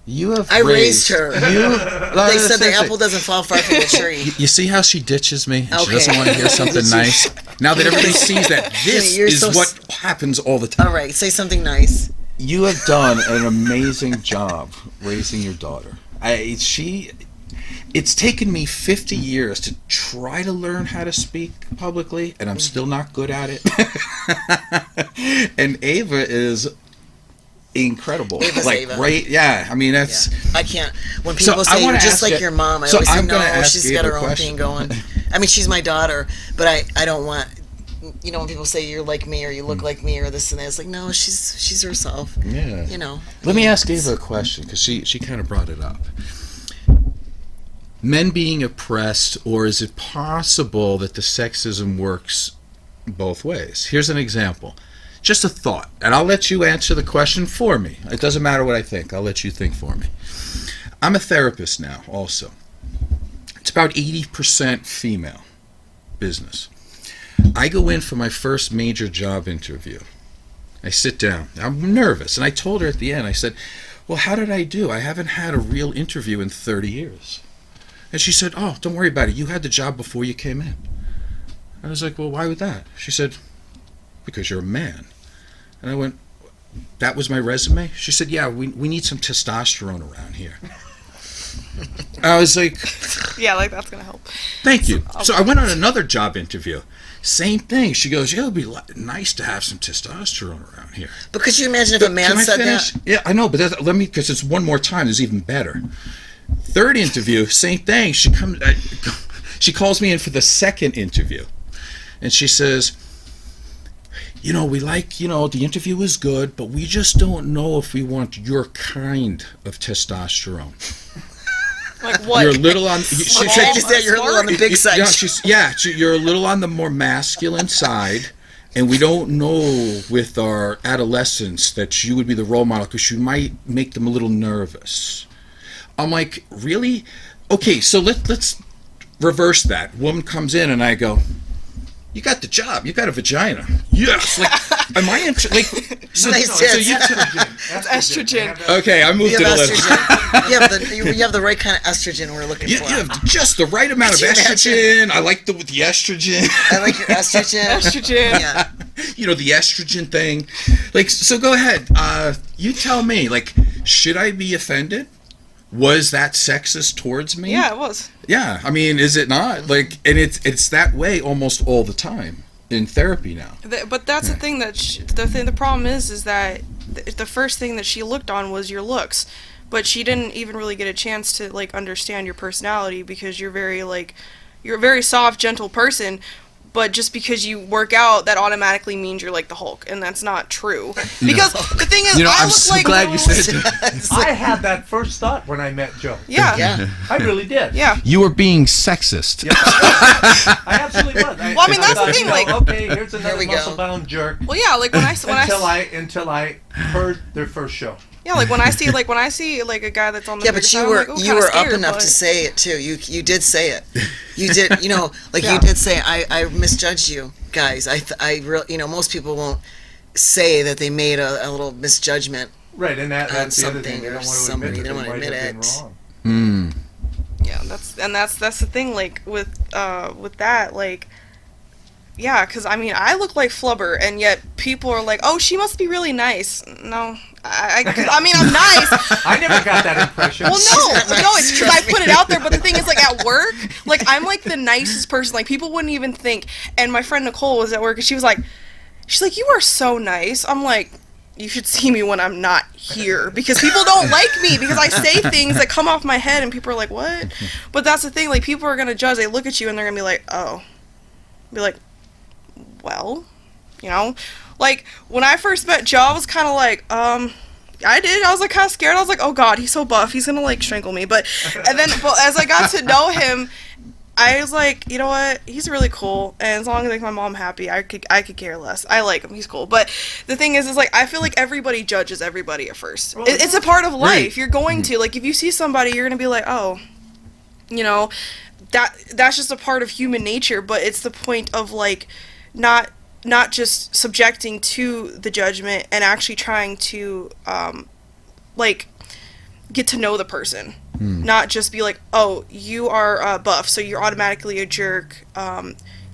You have I raised her. They said the seriously. apple doesn't fall far from the tree. You see how she ditches me? Okay. She doesn't want to hear something nice. Now that everybody sees that this You're is so what happens all the time. All right, say something nice. You have done an amazing job raising your daughter. It's taken me 50 years to try to learn how to speak publicly, and I'm still not good at it. And Ava is incredible. Ava's Ava. Right? Yeah. I mean, that's. I can't. When people So I say wanna you're just ask like you- your mom, I so always say I'm no. gonna ask She's Ava got a her own question. thing going. I mean, she's my daughter, but I don't want. When people say you're like me or you look like me or this and that, it's like no, she's herself. Yeah. Let me ask Ava a question, because she kind of brought it up. Men being oppressed, or is it possible that the sexism works both ways? Here's an example. Just a thought, and I'll let you answer the question for me. It doesn't matter what I think. I'll let you think for me. I'm a therapist now also. It's about 80% female business. I go in for my first major job interview. I sit down. I'm nervous, and I told her at the end, I said, "Well, how did I do? I haven't had a real interview in 30 years. And she said, "Oh, don't worry about it. You had the job before you came in." I was like, "Well, why would that?" She said, "Because you're a man." And I went, "That was my resume?" She said, "Yeah, we need some testosterone around here." I was like, Yeah, like that's gonna help. "Thank you." So I went on another job interview. Same thing. She goes, "Yeah, it would be nice to have some testosterone around here." But could you imagine if a man Can I said finish? that? Yeah, I know, but because it's one more time, it's even better. Third interview, same thing. She calls me in for the second interview, and she says, "We like, the interview is good, but we just don't know if we want your kind of testosterone. Like what? You're a little on." She said you're a little on the big side. You're a little on the more masculine side, and we don't know with our adolescents that you would be the role model because you might make them a little nervous. I'm like, really? Okay, so let's reverse that. Woman comes in and I go, "You got the job. You got a vagina." Yes. Like, am I so, Nice so tits. you It's estrogen. okay, I moved You it a have little. estrogen. you have the right kind of estrogen we're looking You for. have just the right amount of Could you estrogen. I like the estrogen. I like your estrogen. Estrogen. Yeah. The estrogen thing. So go ahead. You tell me, should I be offended? Was that sexist towards me? Yeah, it was. Yeah, I mean, is it not? And it's that way almost all the time. in therapy now. But that's the thing that the problem is that the first thing that she looked on was your looks, but she didn't even really get a chance to like understand your personality, because you're a very soft, gentle person. But just because you work out, that automatically means you're like the Hulk, and that's not true. Because the thing is, I I'm look so like glad you said that. I had that first thought when I met Joe. Yeah. I really did. Yeah. You were being sexist. Yes, I absolutely was. Well, I mean, that's the thing, like- okay, here's another we go. muscle-bound jerk. Well, yeah, like when I Until I heard their first show. yeah, like when I see like a guy that's on the Yeah, bigger but side, you I'm were like, oh, you kinda were up scared, enough but- to say it too. You did say it. You did. Like Yeah. you did say I misjudged you guys. I really, most people won't say that they made a little misjudgment. Right, and that's the other thing. something They or don't want to somebody, admit they that don't they wanna might have admit been it. wrong. Yeah, that's the thing. Like with that, like, yeah, because I mean, I look like flubber, and yet people are like, "Oh, she must be really nice." No, I mean, I'm nice. I never got that impression. Well, no, it's because I put it out there. But the thing is, like at work, like I'm like the nicest person. Like people wouldn't even think. And my friend Nicole was at work, and she's like, "You are so nice." I'm like, you should see me when I'm not here, because people don't like me because I say things that come off my head and people are like, what? But that's the thing, like people are going to judge. They look at you and they're going to be like, oh. Be like, well, like when I first met Joe, I was kind of like, I was like kind of scared. I was like, oh God, he's so buff. He's going to like strangle me. But as I got to know him, I was like, you know what? He's really cool, and as long as I make my mom happy, I could care less. I like him. He's cool. But the thing is like I feel like everybody judges everybody at first. It's a part of life. Right. You're going to like if you see somebody, you're gonna be like, oh, that's just a part of human nature. But it's the point of like not just subjecting to the judgment and actually trying to like get to know the person. Not just be like, oh, you are buff, so you're automatically a jerk.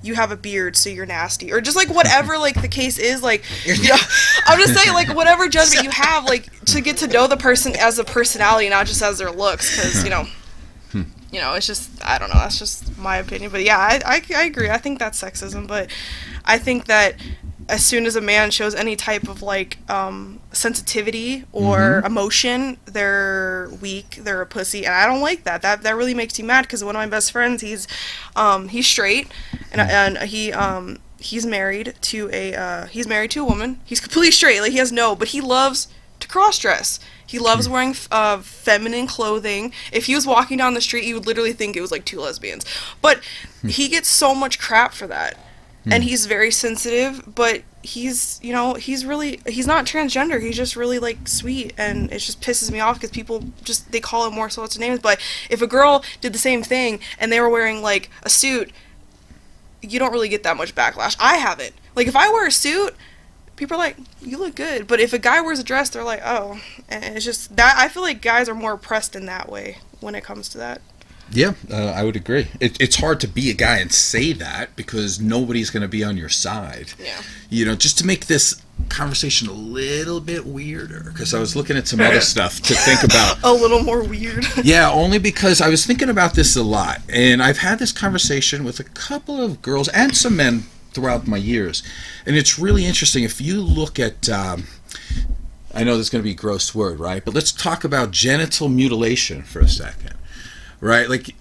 You have a beard, so you're nasty, or just like whatever like the case is. Like, I'm just saying, like whatever judgment you have, like to get to know the person as a personality, not just as their looks, because it's just I don't know. That's just my opinion, but yeah, I agree. I think that's sexism, but I think that as soon as a man shows any type of like sensitivity or emotion, they're weak, they're a pussy, and I don't like that. That really makes me mad, because one of my best friends, he's straight, and he's married to a woman. He's completely straight, like but he loves to cross dress. He loves wearing feminine clothing. If he was walking down the street, you would literally think it was like two lesbians. But he gets so much crap for that. And he's very sensitive, but he's not transgender. He's just really like sweet, and it just pisses me off because people they call him more sorts of names. But if a girl did the same thing and they were wearing like a suit, you don't really get that much backlash. I haven't. Like if I wear a suit, people are like, you look good. But if a guy wears a dress, they're like, oh. And it's just that I feel like guys are more oppressed in that way when it comes to that. Yeah, I would agree. It's hard to be a guy and say that because nobody's going to be on your side. Yeah. Just to make this conversation a little bit weirder, because I was looking at some other stuff to think about. A little more weird. Yeah, only because I was thinking about this a lot. And I've had this conversation with a couple of girls and some men throughout my years. And it's really interesting. If you look at... I know this is going to be a gross word, right? But let's talk about genital mutilation for a second. Right, like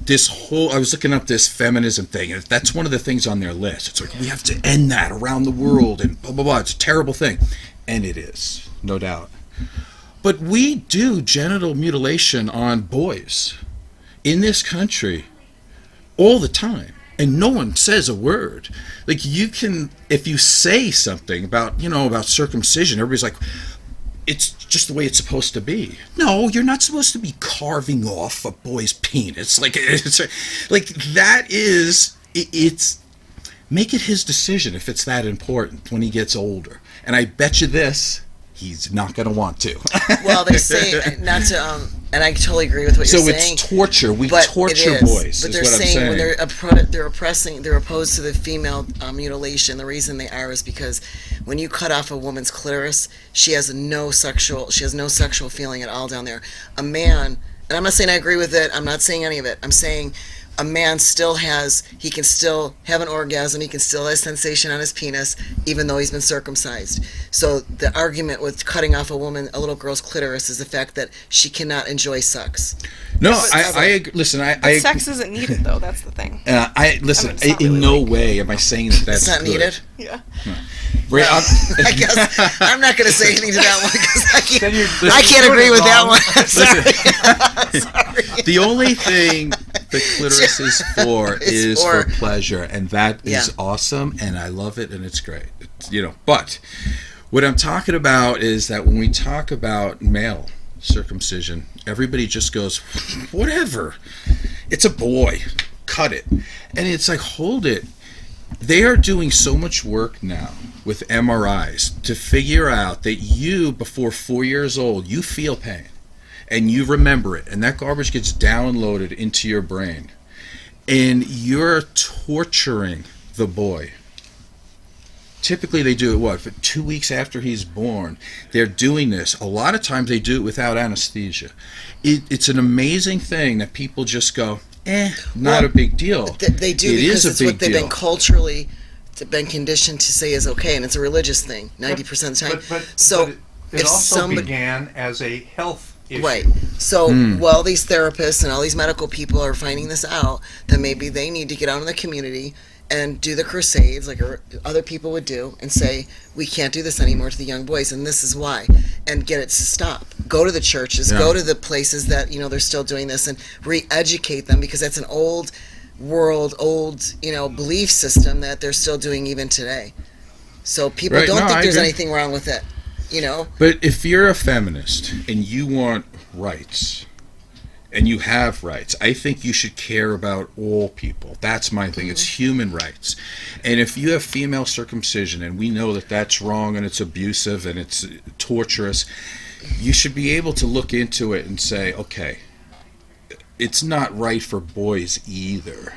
I was looking up this feminism thing, and that's one of the things on their list. It's like, we have to end that around the world, and blah, blah, blah. It's a terrible thing. And it is, no doubt. But we do genital mutilation on boys in this country all the time, and no one says a word. Like, if you say something about circumcision, everybody's like, it's just the way it's supposed to be. No, you're not supposed to be carving off a boy's penis. Like that is, it's make it his decision if it's that important when he gets older. And I bet you this, he's not going to want to. Well, they say not to, and I totally agree with what you're saying. So it's torture. We but torture boys. But is they're what saying I'm when they're oppressing, they're opposed to the female mutilation. The reason they are is because when you cut off a woman's clitoris, she has no sexual feeling at all down there. A man, and I'm not saying I agree with it. I'm not saying any of it. I'm saying a man he can still have an orgasm, he can still have sensation on his penis, even though he's been circumcised. So the argument with cutting off a little girl's clitoris is the fact that she cannot enjoy sex. No, listen. Sex isn't needed, though. That's the thing. In really no way am I saying that that's It's not good. needed? Yeah. Right, I guess I'm not going to say anything to that one because Then you're- I can't agree with that wrong. one. I'm sorry. the only thing the clitoris is for is for pleasure, and that is awesome, and I love it, and it's great. But what I'm talking about is that when we talk about male circumcision, everybody just goes, whatever. It's a boy. Cut it. And it's like, hold it. They are doing so much work now with MRIs to figure out that you, before 4 years old, you feel pain and you remember it, and that garbage gets downloaded into your brain, and you're torturing the boy. Typically they do it, for 2 weeks after he's born. They're doing this. A lot of times they do it without anesthesia. It's an amazing thing that people just go, not a big deal. They do, because it's what they've been culturally been conditioned to say is okay, and it's a religious thing 90% of the time. But it also began as a health issue. Right. So while these therapists and all these medical people are finding this out, then maybe they need to get out in the community and do the crusades like other people would do and say, we can't do this anymore to the young boys, and this is why, and get it to stop. Go to the churches, go to the places that they're still doing this, and re-educate them, because that's an old belief system that they're still doing even today. So people don't think there's anything wrong with it, But if you're a feminist and you want rights, and you have rights, I think you should care about all people. That's my thing. It's human rights. And if you have female circumcision, and we know that that's wrong and it's abusive and it's torturous, you should be able to look into it and say, okay, it's not right for boys either.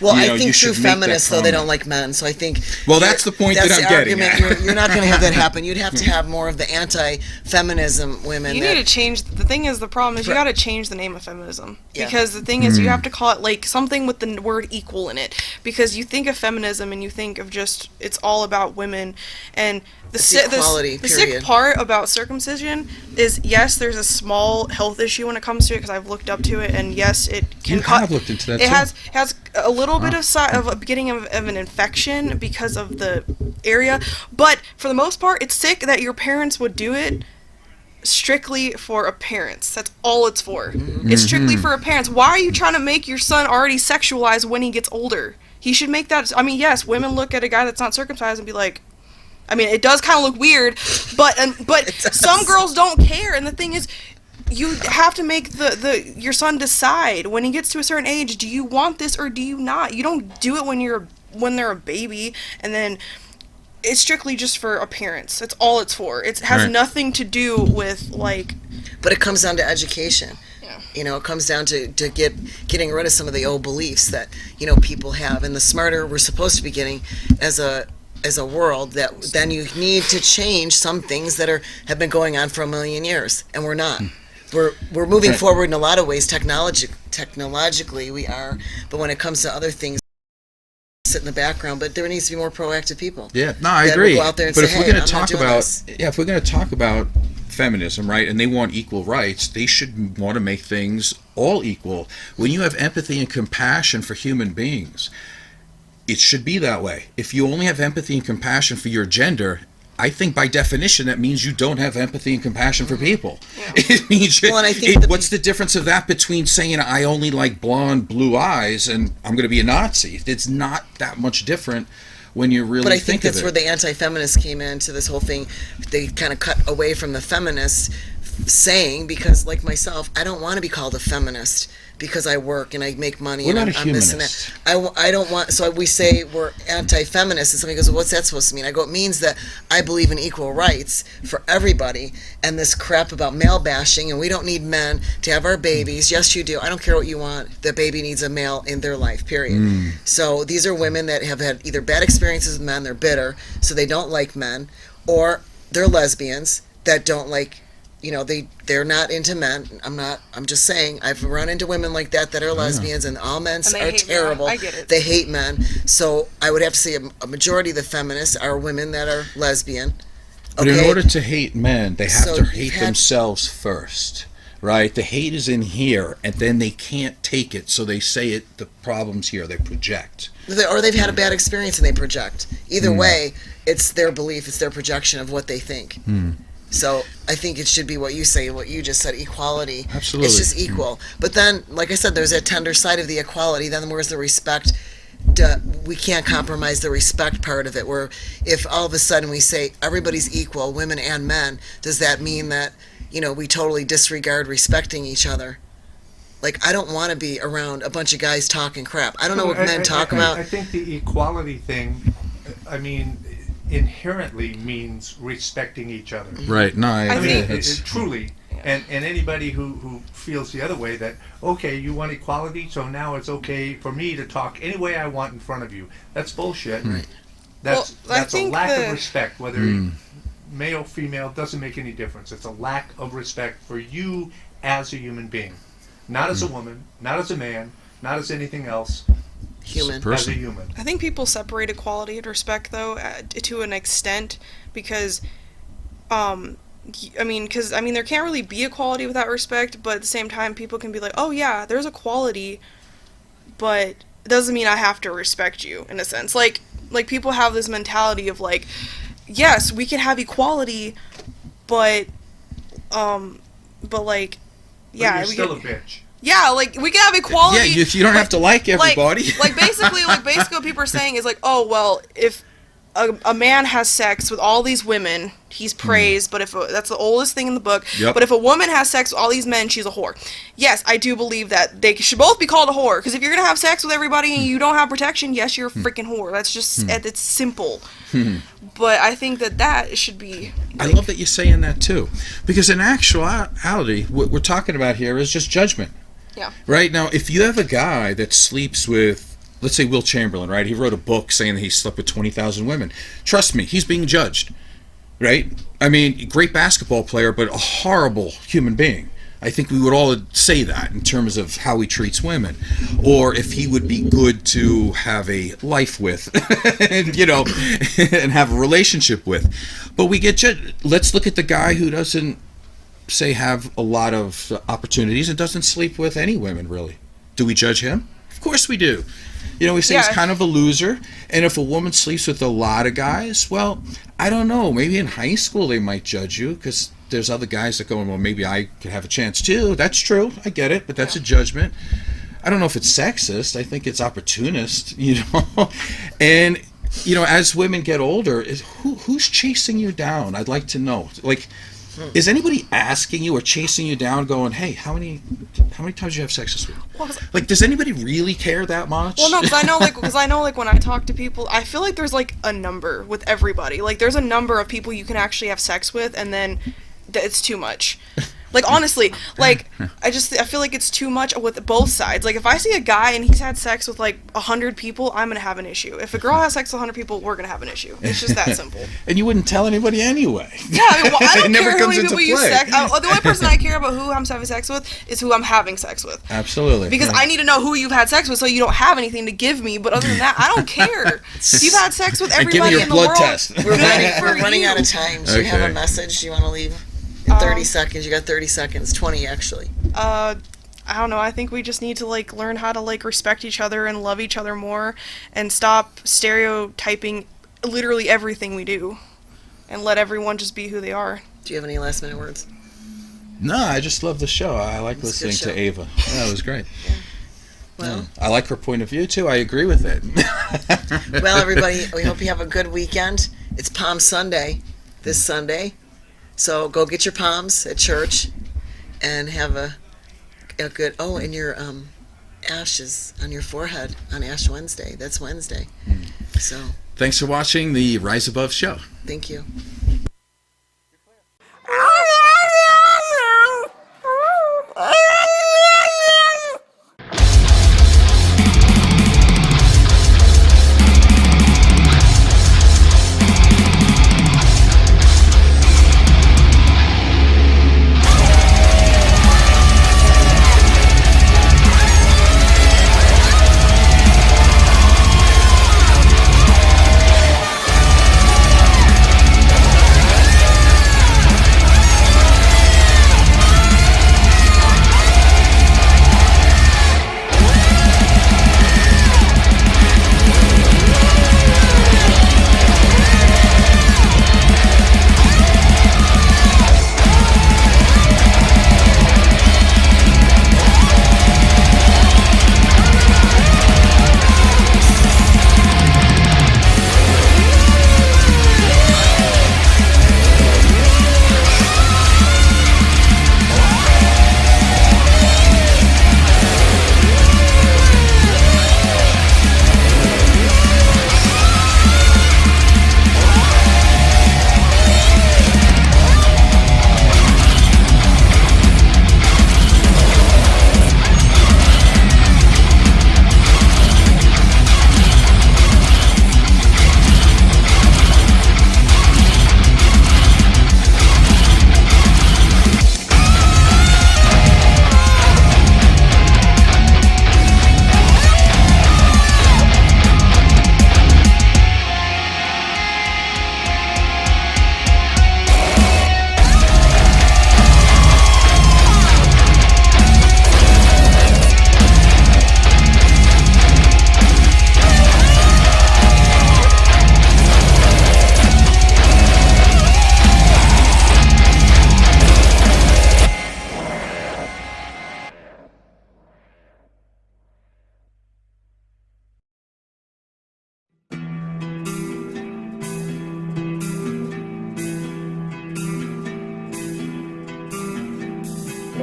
Well, I think true feminists, though, they don't like men. So I think... Well, that's the point that I'm getting at. You're not going to have that happen. You'd have to have more of the anti-feminism women. You need to change... The thing is, the problem is you got to change the name of feminism. Because the thing is, you have to call it, like, something with the word equal in it. Because you think of feminism and you think of just... It's all about women. And the sick part about circumcision is, yes, there's a small health issue when it comes to it, because I've looked up to it, and yes, it can You have looked into that, too. It has a little bit of a beginning of an infection because of the area, but for the most part, it's sick that your parents would do it strictly for appearance. That's all it's for. It's strictly for appearance. Why are you trying to make your son already sexualized when he gets older? He should make that... I mean, yes, women look at a guy that's not circumcised and be like... I mean, it does kind of look weird, but some girls don't care, and the thing is... You have to make your son decide when he gets to a certain age, do you want this or do you not? You don't do it when they're a baby, and then it's strictly just for appearance. That's all it's for. It has nothing to do with, like... But it comes down to education. Yeah. It comes down to getting rid of some of the old beliefs that, people have. And the smarter we're supposed to be getting as a world, that then you need to change some things that have been going on for a million years, and we're not. We're moving forward in a lot of ways. Technologically, we are, but when it comes to other things, sit in the background. But there needs to be more proactive people. Yeah, no, I agree. Go out there and but say, if we're going to talk this. if we're going to talk about feminism, right, and they want equal rights, they should want to make things all equal. When you have empathy and compassion for human beings, it should be that way. If you only have empathy and compassion for your gender, I think by definition that means you don't have empathy and compassion for people. Yeah. It means what's the difference of that between saying I only like blonde, blue eyes and I'm going to be a Nazi? It's not that much different when you really But I think that's of it. where the anti-feminists came into this whole thing. They kind of cut away from the feminists saying, because like myself, I don't want to be called a feminist because I work and I make money. We're and not a I'm humanist. this and that. I don't want, so we say we're anti-feminist, and somebody goes, well, what's that supposed to mean? I go, it means that I believe in equal rights for everybody, and this crap about male bashing, and we don't need men to have our babies. Yes, you do. I don't care what you want. The baby needs a male in their life, period. So these are women that have had either bad experiences with men, they're bitter, so they don't like men, or they're lesbians that don't like they're not into men. I'm just saying, I've run into women like that are lesbians, and all men And they are hate terrible. men. I get it. They hate men. So I would have to say a majority of the feminists are women that are lesbian. But in order to hate men, they have So to you've hate had- themselves first, right? The hate is in here, and then they can't take it, so they say the problem's here. They project. Or they've had a bad experience and they project. Either way, it's their belief, it's their projection of what they think. So I think it should be what you say, what you just said, equality. Absolutely. It's just equal. But then, like I said, there's that tender side of the equality. Then where's the respect? We can't compromise the respect part of it, where if all of a sudden we say everybody's equal, women and men, does that mean that, we totally disregard respecting each other? Like, I don't want to be around a bunch of guys talking crap. I don't know what men talk about. I think the equality thing, inherently means respecting each other. Right. No, I I agree. think- It truly. And anybody who feels the other way, that, okay, you want equality, so now it's okay for me to talk any way I want in front of you. That's bullshit. Right. That's Well, I a think lack the- of respect, whether male, female, doesn't make any difference. It's a lack of respect for you as a human being. Not as a woman, not as a man, not as anything else, Human. Per- as a Person. human. I think people separate equality and respect, though, to an extent, because, there can't really be equality without respect, but at the same time, people can be like, oh yeah, there's equality, but it doesn't mean I have to respect you, in a sense. Like people have this mentality of like, yes, we can have equality, but like, yeah, But you're we still can, a bitch. yeah, like, we can have equality. Yeah, you don't have to like everybody. Basically what people are saying is like, oh, well, if a man has sex with all these women, he's praised, but if that's the oldest thing in the book, Yep. but if a woman has sex with all these men, she's a whore. Yes, I do believe that they should both be called a whore, because if you're going to have sex with everybody and you don't have protection, yes, you're a freaking whore. That's just, it's simple. But I think that should be... I love that you're saying that too, because in actuality, what we're talking about here is just judgment. Yeah. Right now, if you have a guy that sleeps with, let's say, Will Chamberlain, right? He wrote a book saying that he slept with 20,000 women. Trust me, he's being judged, right? I mean, great basketball player, but a horrible human being. I think we would all say that in terms of how he treats women, or if he would be good to have a life with, and, and have a relationship with. But we get judged. Let's look at the guy who doesn't, say, have a lot of opportunities and doesn't sleep with any women, really. Do we judge him? Of course we do. We say he's Yeah. kind of a loser. And if a woman sleeps with a lot of guys, well, I don't know. Maybe in high school they might judge you because there's other guys that go, well, maybe I could have a chance too. That's true. I get it. But that's a judgment. I don't know if it's sexist. I think it's opportunist, And, as women get older, who's chasing you down? I'd like to know. Like, is anybody asking you or chasing you down going, hey, how many times do you have sex this week? Well, 'cause- Like, does anybody really care that much? Well, no, because I know, when I talk to people, I feel like there's, like, a number with everybody. Like, there's a number of people you can actually have sex with, and then it's too much. Like, honestly, like, I feel like it's too much with both sides. Like, if I see a guy and he's had sex with, like, 100 people, I'm gonna have an issue. If a girl has sex with 100 people, we're gonna have an issue. It's just that simple. And you wouldn't tell anybody anyway. Yeah, I It don't never care how comes many into people you play. sex. The only person I care about who I'm having sex with is who I'm having sex with. Absolutely. Because Yeah. I need to know who you've had sex with, so you don't have anything to give me. But other than that, I don't care. If you've had sex with And give me everybody your in the blood world, test. good We're for running you. out of time. Do you have Okay. a message you want to leave? In 30 seconds. You got 30 seconds. 20, actually. I don't know. I think we just need to learn how to respect each other and love each other more, and stop stereotyping literally everything we do, and let everyone just be who they are. Do you have any last minute words? No, I just love the show. I like It's a good listening to show. Ava. That was great. Well, I like her point of view, too. I agree with it. well, everybody, we hope you have a good weekend. It's Palm Sunday, this Sunday. So go get your palms at church and have a good, and your ashes on your forehead on Ash Wednesday. That's Wednesday. So Thanks for watching the Rise Above show. thank you.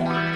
Bye.